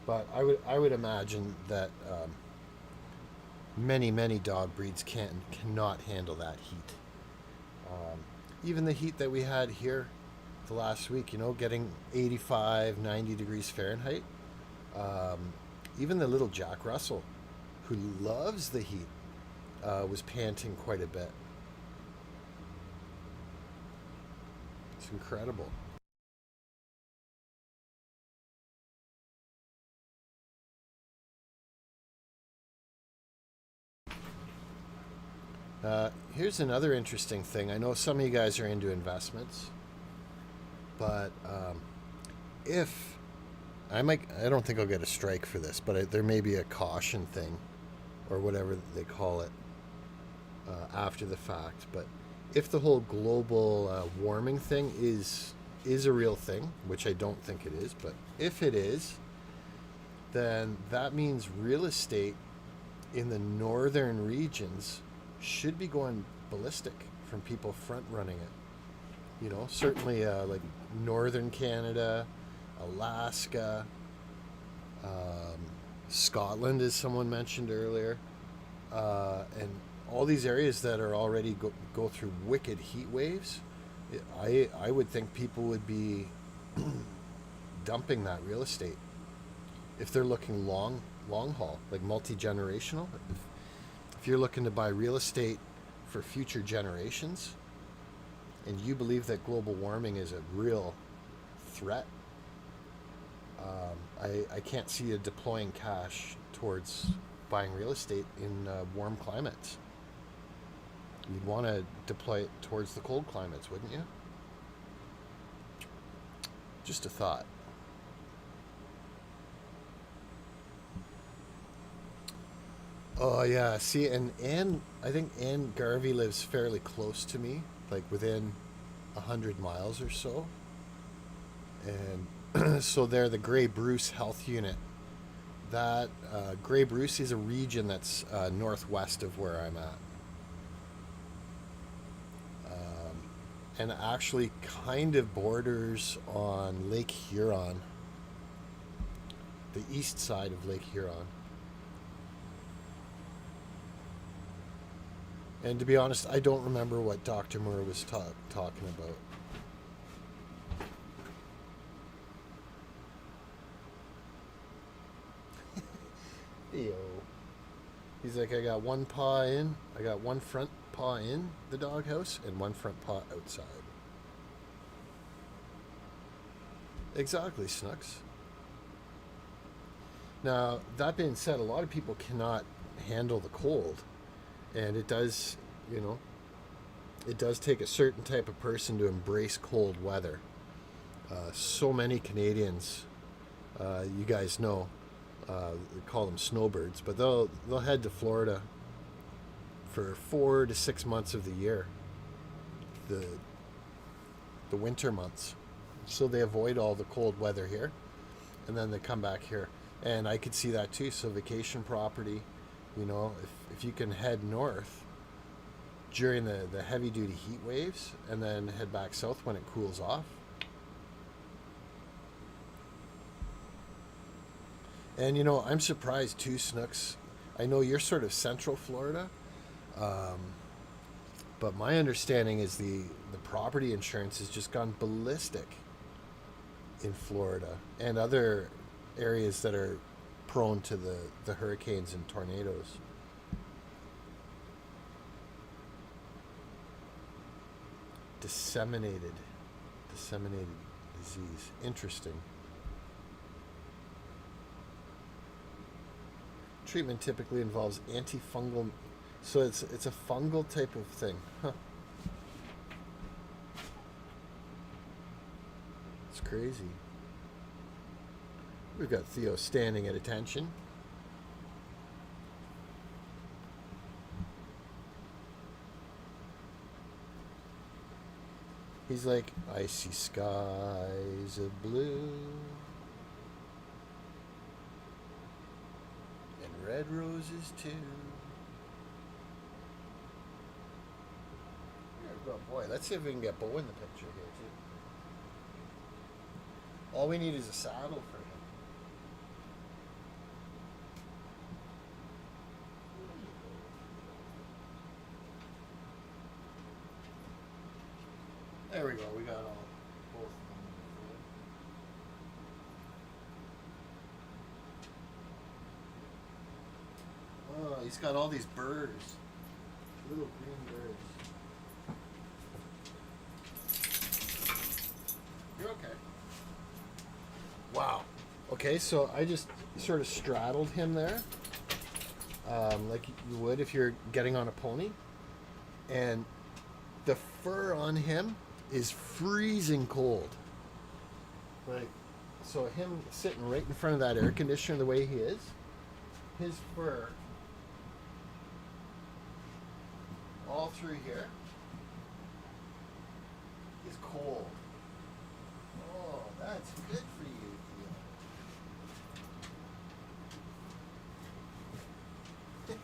But I would imagine that many dog breeds cannot handle that heat. Even the heat that we had here the last week, getting 85, 90 degrees Fahrenheit. Even the little Jack Russell, who loves the heat, was panting quite a bit. It's incredible. Here's another interesting thing. I know some of you guys are into investments, but if I don't think I'll get a strike for this, but there may be a caution thing or whatever they call it after the fact. But if the whole global warming thing is a real thing, which I don't think it is, but if it is, then that means real estate in the northern regions should be going ballistic from people front running it. Certainly like northern Canada, Alaska, Scotland, as someone mentioned earlier, and all these areas that are already go through wicked heat waves I would think people would be dumping that real estate if they're looking long haul, like multi generational. If you're looking to buy real estate for future generations, and you believe that global warming is a real threat, I can't see you deploying cash towards buying real estate in warm climates. You'd want to deploy it towards the cold climates, wouldn't you? Just a thought. Oh yeah, see, and Anne, I think Anne Garvey lives fairly close to me, like within 100 miles or so, and so they're the Grey Bruce Health Unit. That Grey Bruce is a region that's northwest of where I'm at, and actually kind of borders on Lake Huron, the east side of Lake Huron. And to be honest, I don't remember what Dr. Moore was talking about. Yo. He's like, I got one paw in, I got one front paw in the doghouse and one front paw outside. Exactly, Snooks. Now, that being said, a lot of people cannot handle the cold. And it does, you know, it does take a certain type of person to embrace cold weather. So many Canadians, you guys know, they call them snowbirds, but they'll head to Florida for 4 to 6 months of the year, the the winter months, so they avoid all the cold weather here, and then they come back here. And I could see that too. So vacation property, if you can head north during the heavy duty heat waves and then head back south when it cools off. And I'm surprised too, Snooks. I know you're sort of central Florida, um, but my understanding is the property insurance has just gone ballistic in Florida and other areas that are prone to the hurricanes and tornadoes. Disseminated, disseminated disease. Interesting. Treatment typically involves antifungal, so it's a fungal type of thing. Huh. It's crazy. We've got Theo standing at attention. He's like, I see skies of blue and red roses too. You're a good boy. Let's see if we can get Bo in the picture here too. All we need is a saddle for him. There we go. We got all both of them. Oh, he's got all these birds, little green birds. You're okay. Wow. Okay, so I just sort of straddled him there, like you would if you're getting on a pony, and the fur on him is freezing cold. Like, so him sitting right in front of that air conditioner the way he is, his fur all through here is cold. Oh, that's good for you, Theo.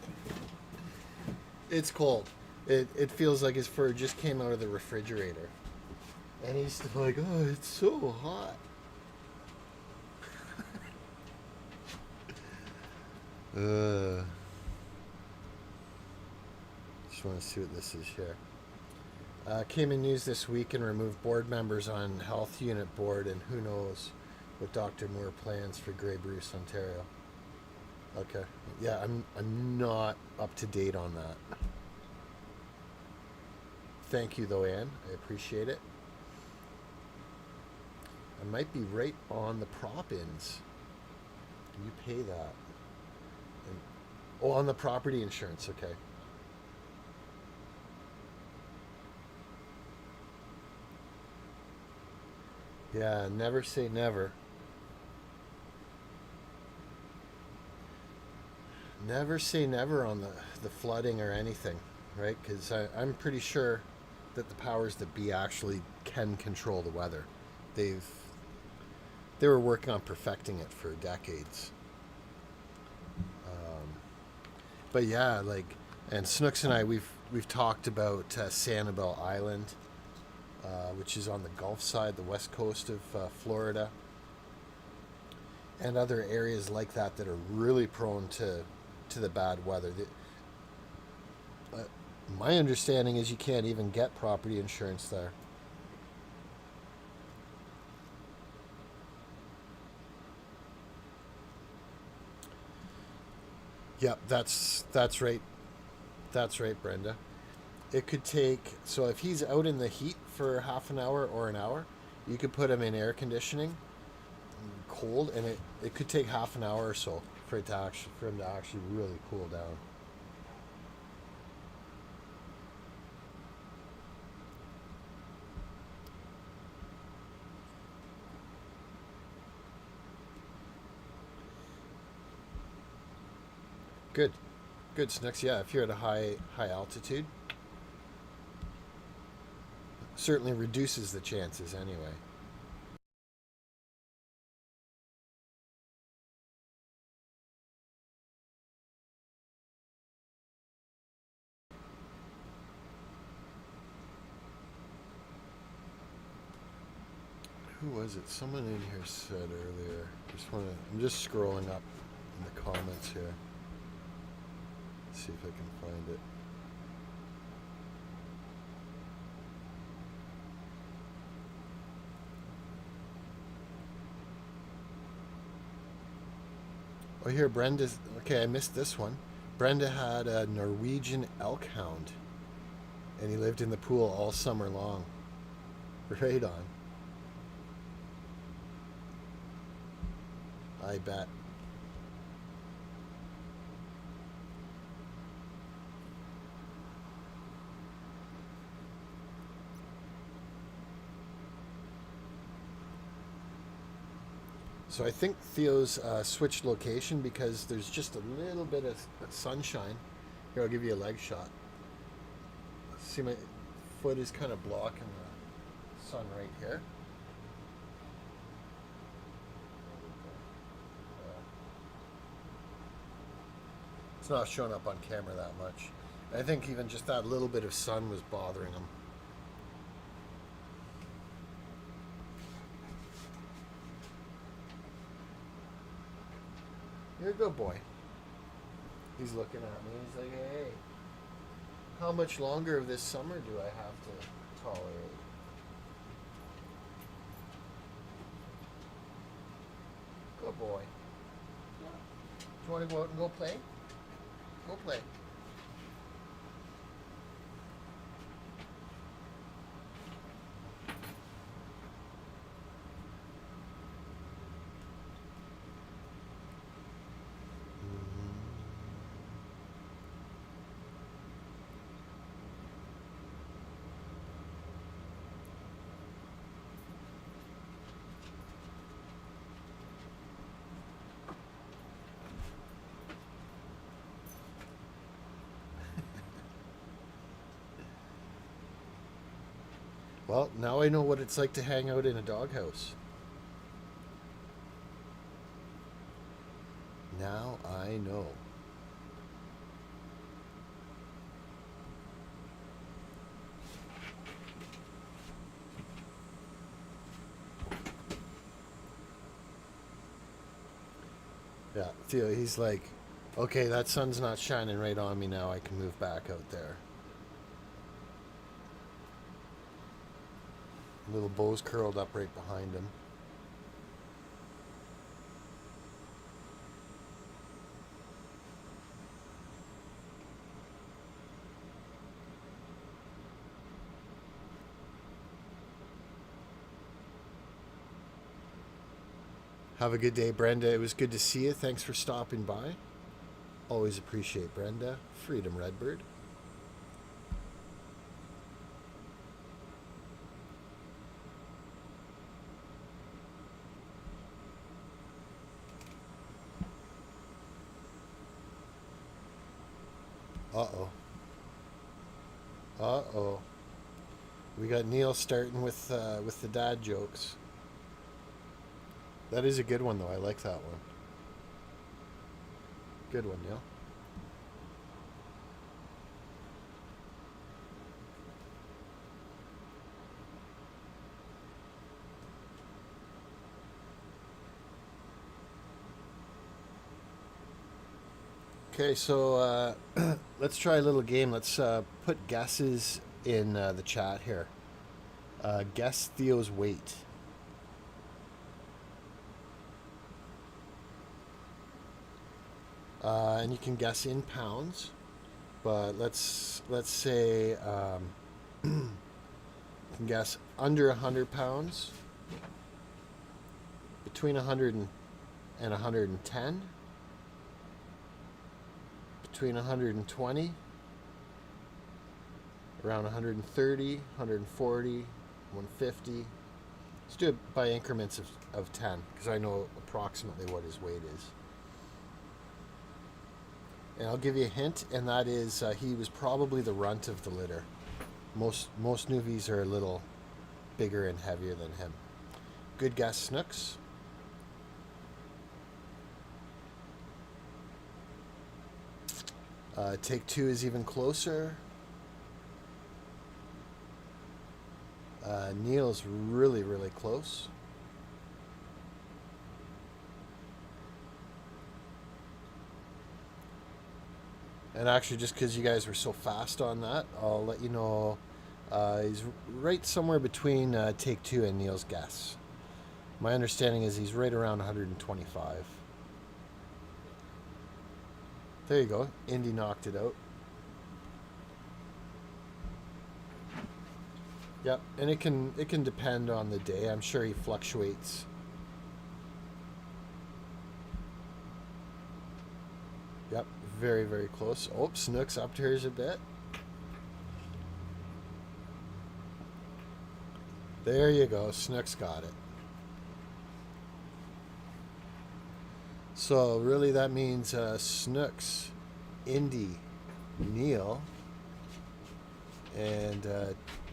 It's cold. It feels like his fur just came out of the refrigerator. And he's like, oh, it's so hot. Just want to see what this is here. Came in news this week and removed board members on health unit board, and who knows what Dr. Moore plans for Grey Bruce, Ontario. Okay. Yeah, I'm not up to date on that. Thank you though, Anne. I appreciate it. I might be right on the prop ins. You pay that. And, oh, on the property insurance. Okay. Yeah, never say never. Never say never on the flooding or anything, right? Because I'm pretty sure that the powers that be actually can control the weather. They've they were working on perfecting it for decades. But yeah, like, and Snooks and I, we've talked about Sanibel Island, which is on the Gulf side, the west coast of Florida, and other areas like that that are really prone to the bad weather. Uh, my understanding is you can't even get property insurance there. Yep, that's right. That's right, Brenda. It could take, so if he's out in the heat for half an hour or an hour, you could put him in air conditioning, cold, and it could take half an hour or so for him to actually really cool down. Good, good, Snooks. Yeah, if you're at a high altitude, certainly reduces the chances anyway. Who was it? Someone in here said earlier. I'm just scrolling up in the comments here. See if I can find it. Oh, here, Brenda's. Okay, I missed this one. Brenda had a Norwegian elk hound, and he lived in the pool all summer long. Right on. I bet. So I think Theo's switched location because there's just a little bit of sunshine. Here, I'll give you a leg shot. See, my foot is kind of blocking the sun right here. It's not showing up on camera that much. I think even just that little bit of sun was bothering him. You're a good boy. He's looking at me. He's like, hey, how much longer of this summer do I have to tolerate? Good boy. Do you want to go out and go play? Go play. Well, now I know what it's like to hang out in a doghouse. Now I know. Yeah, Theo, he's like, okay, that sun's not shining right on me now. I can move back out there. Little Bo's curled up right behind him. Have a good day, Brenda. It was good to see you. Thanks for stopping by. Always appreciate Brenda. Freedom Redbird. Uh-oh. Uh-oh. We got Neil starting with the dad jokes. That is a good one, though. I like that one. Good one, Neil. Okay, so let's try a little game. Let's put guesses in the chat here. Guess Theo's weight. And you can guess in pounds, but let's say you can guess under 100 pounds, between 100 and 110, between 120, around 130, 140, 150. Let's do it by increments of 10, because I know approximately what his weight is. And I'll give you a hint, and that is he was probably the runt of the litter. Most newbies are a little bigger and heavier than him. Good guess, Snooks. Take two is even closer. Neil's really, really close. And actually, just because you guys were so fast on that, I'll let you know he's right somewhere between take two and Neil's guess. My understanding is he's right around 125. There you go. Indy knocked it out. Yep, and it can depend on the day. I'm sure he fluctuates. Yep, very, very close. Oh, Snook's up to hers a bit. There you go. Snook's got it. So really that means Snooks, Indy, Neil, and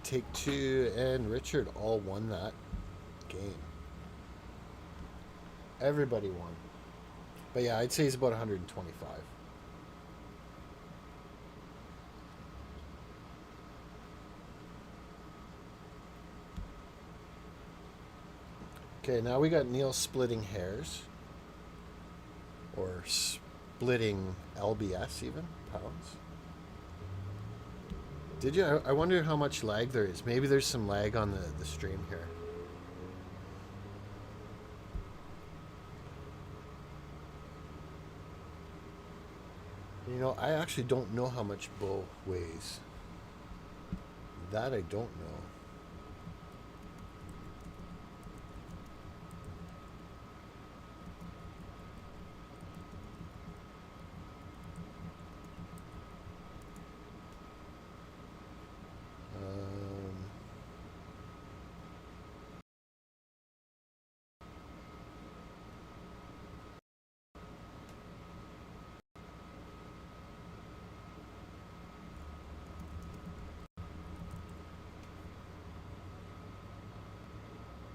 Take Two and Richard all won that game. Everybody won. But yeah, I'd say he's about 125. Okay, now we got Neil splitting hairs. Or splitting LBS even, pounds. Did you? I wonder how much lag there is. Maybe there's some lag on the stream here. You know, I actually don't know how much Bo weighs. That I don't know.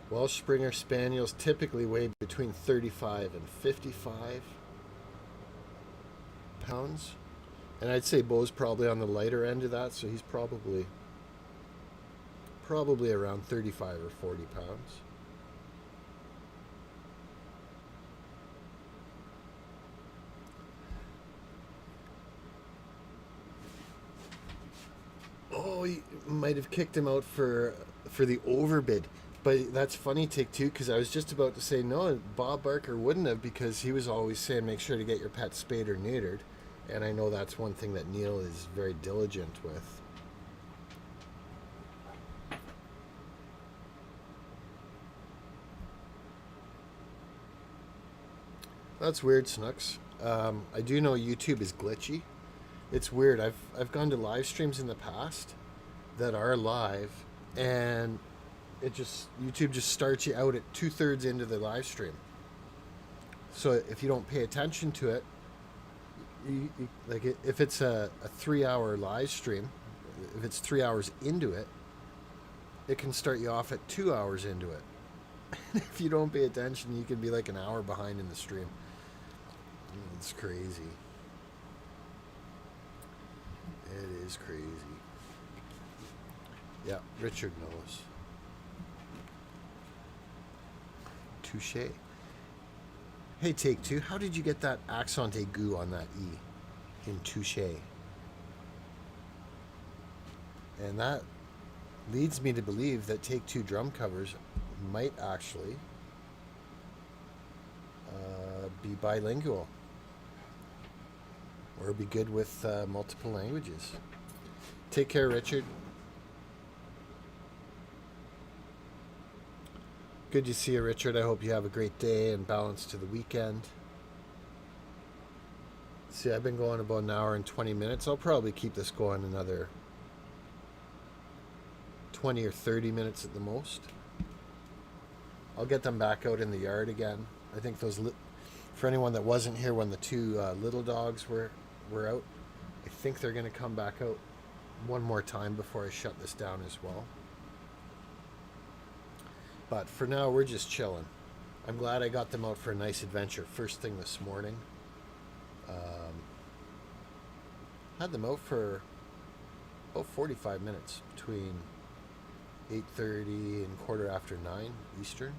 Welsh Springer Spaniels typically weigh between 35 and 55 pounds. And I'd say Bo's probably on the lighter end of that, so he's probably around 35 or 40 pounds. Oh, he might have kicked him out for for the overbid. But that's funny, Take Two, because I was just about to say no. Bob Barker wouldn't have, because he was always saying make sure to get your pet spayed or neutered, and I know that's one thing that Neil is very diligent with. That's weird, Snooks. I do know YouTube is glitchy. It's weird. I've gone to live streams in the past that are live, and it just YouTube just starts you out at 2/3 into the live stream. So if you don't pay attention to it, like if it's a 3 hour live stream, if it's 3 hours into it, it can start you off at 2 hours into it. If you don't pay attention, you can be like an hour behind in the stream. It's crazy. It is crazy. Yeah, Richard knows. Touche. Hey, Take Two, how did you get that accent aigu on that E in touche? And that leads me to believe that Take Two drum covers might actually be bilingual or be good with multiple languages. Take care, Richard. Good to see you, Richard. I hope you have a great day and balance to the weekend. See, I've been going about an hour and 20 minutes. I'll probably keep this going another 20 or 30 minutes at the most. I'll get them back out in the yard again. I think those, for anyone that wasn't here when the two little dogs were out, I think they're going to come back out one more time before I shut this down as well. But for now, we're just chilling. I'm glad I got them out for a nice adventure first thing this morning. Had them out for about 45 minutes between 8:30 and 9:15 Eastern.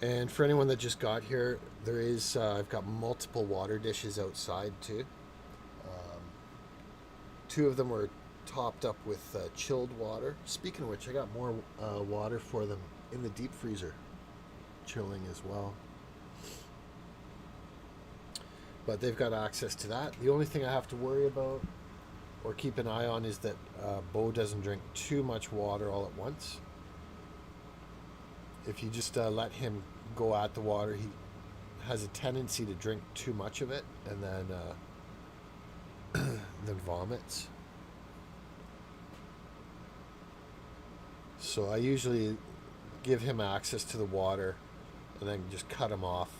And for anyone that just got here, there is I've got multiple water dishes outside too. Two of them were topped up with chilled water. Speaking of which, I got more water for them in the deep freezer, chilling as well. But they've got access to that. The only thing I have to worry about or keep an eye on is that Bo doesn't drink too much water all at once. If you just let him go at the water, he has a tendency to drink too much of it and then then vomits. So I usually give him access to the water and then just cut him off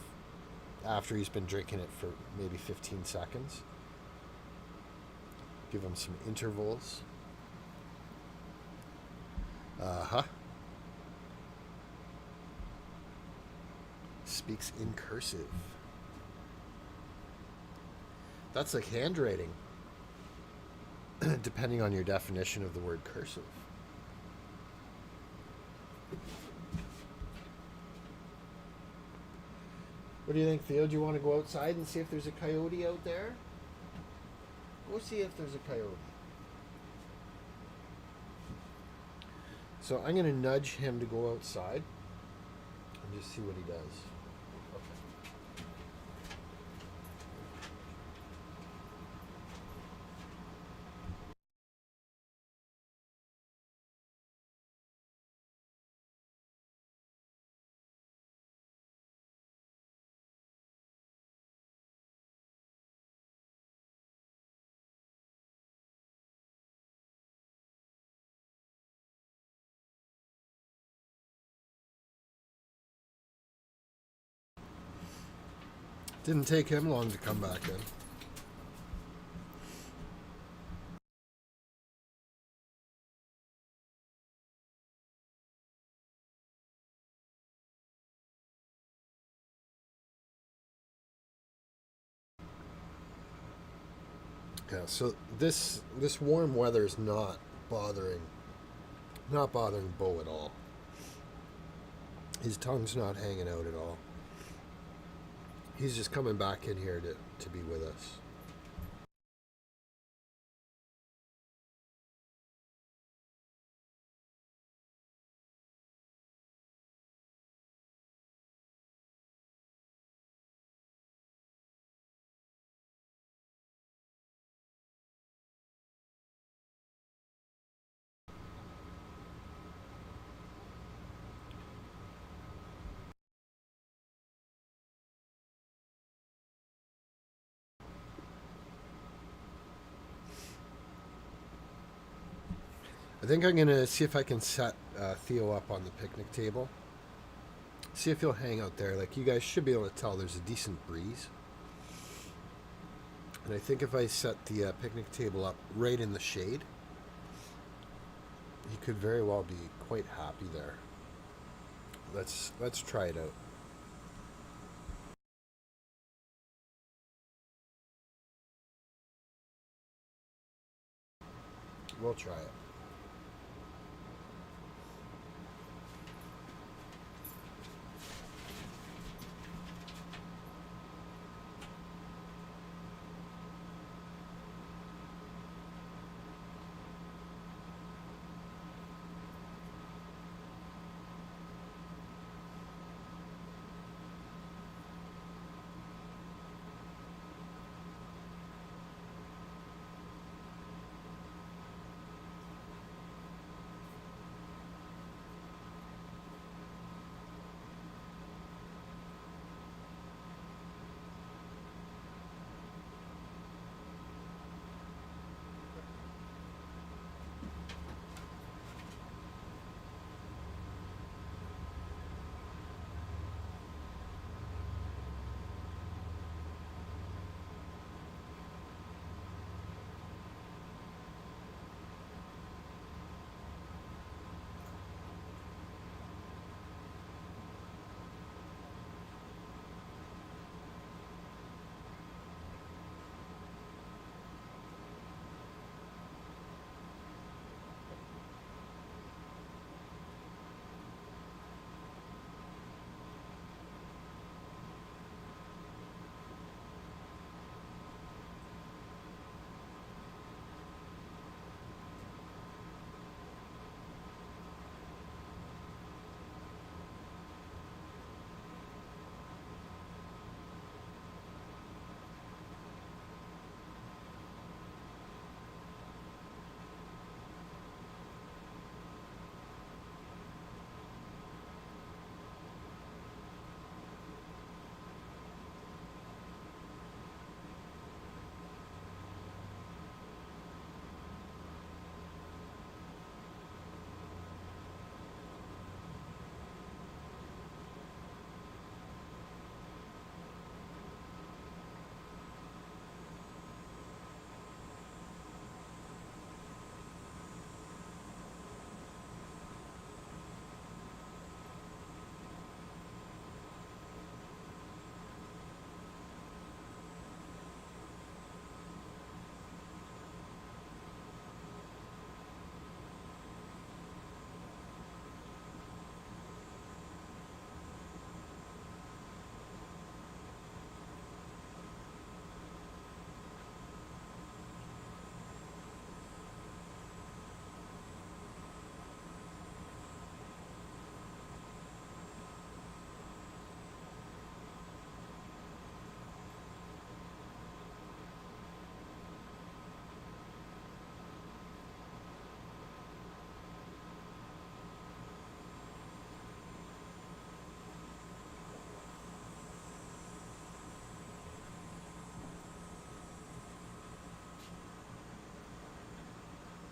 after he's been drinking it for maybe 15 seconds. Give him some intervals. Speaks in cursive. That's like handwriting, depending on your definition of the word cursive. What do you think, Theo? Do you want to go outside and see if there's a coyote out there? Go see if there's a coyote. So I'm going to nudge him to go outside and just see what he does. Didn't take him long to come back in. Yeah, so this warm weather is not bothering Bo at all. His tongue's not hanging out at all. He's just coming back in here to be with us. I think I'm gonna see if I can set Theo up on the picnic table. See if he'll hang out there. Like, you guys should be able to tell there's a decent breeze. And I think if I set the picnic table up right in the shade, he could very well be quite happy there. Let's try it out. We'll try it.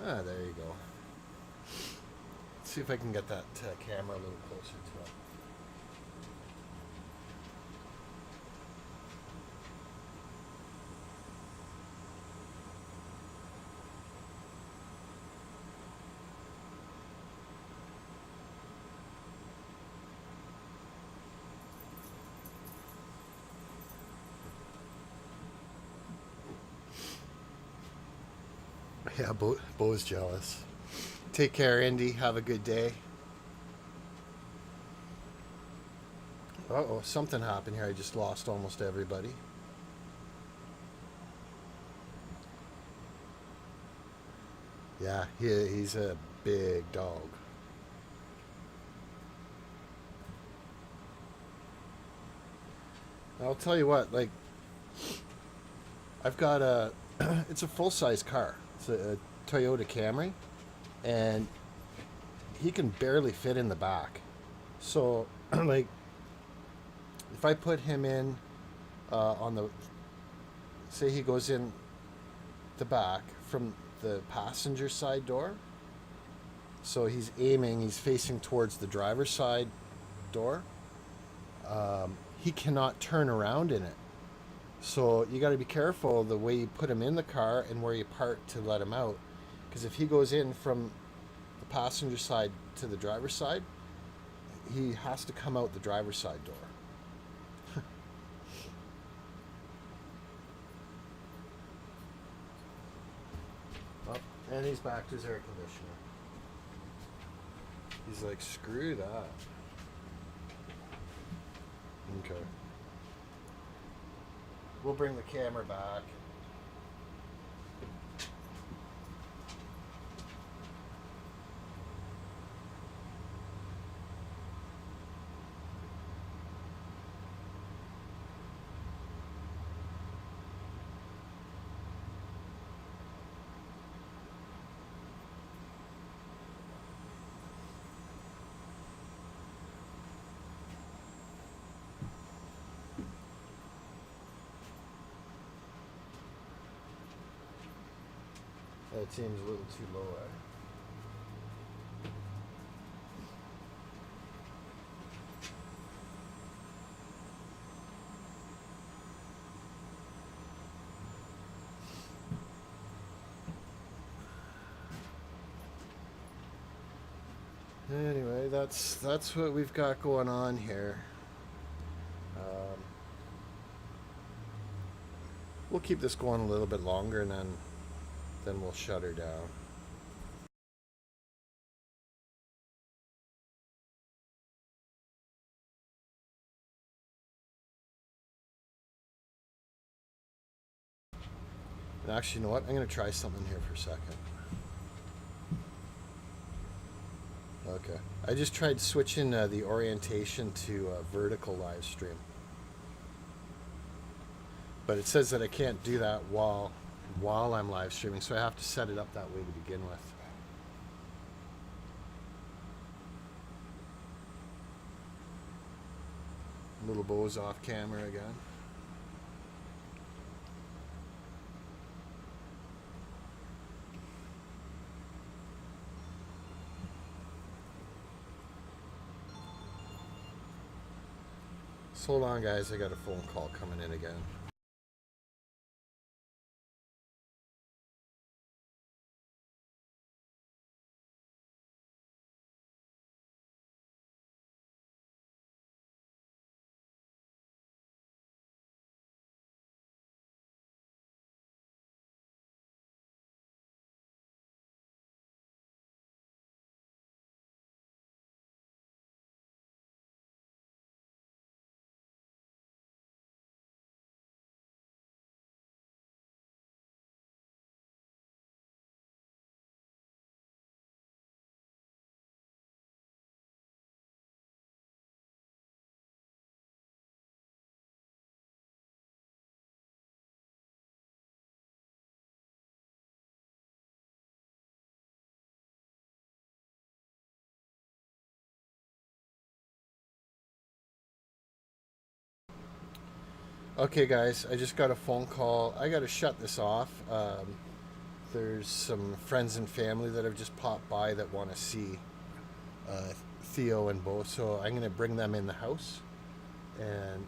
Ah, there you go. Let's see if I can get that camera a little closer to it. Yeah, Bo's jealous. Take care, Indy. Have a good day. Uh-oh, something happened here. I just lost almost everybody. Yeah, he's a big dog. I'll tell you what, like, I've got a, it's a full-size car. It's a Toyota Camry, and he can barely fit in the back. So, like, if I put him in on the, say he goes in the back from the passenger side door, so he's aiming, he's facing towards the driver's side door, he cannot turn around in it. So you got to be careful the way you put him in the car and where you park to let him out. Because if he goes in from the passenger side to the driver's side, he has to come out the driver's side door. Oh, and he's back to his air conditioner. He's like, screw that. Okay. We'll bring the camera back. That seems a little too low, eh? Anyway, that's what we've got going on here. Um, we'll keep this going a little bit longer, and then we'll shut her down. And actually, you know what? I'm going to try something here for a second. Okay. I just tried switching the orientation to vertical live stream. But it says that I can't do that while I'm live streaming, so I have to set it up that way to begin with. Little Bo's off camera again. So hold on, guys. I got a phone call coming in again. Okay, guys, I just got a phone call. I got to shut this off. There's some friends and family that have just popped by that want to see Theo and Bo, so I'm going to bring them in the house. And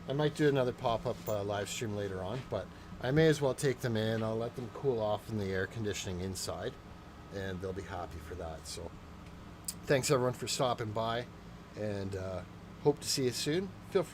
I might do another pop-up live stream later on, but I may as well take them in. I'll let them cool off in the air conditioning inside, and they'll be happy for that. So thanks, everyone, for stopping by, and hope to see you soon. Feel free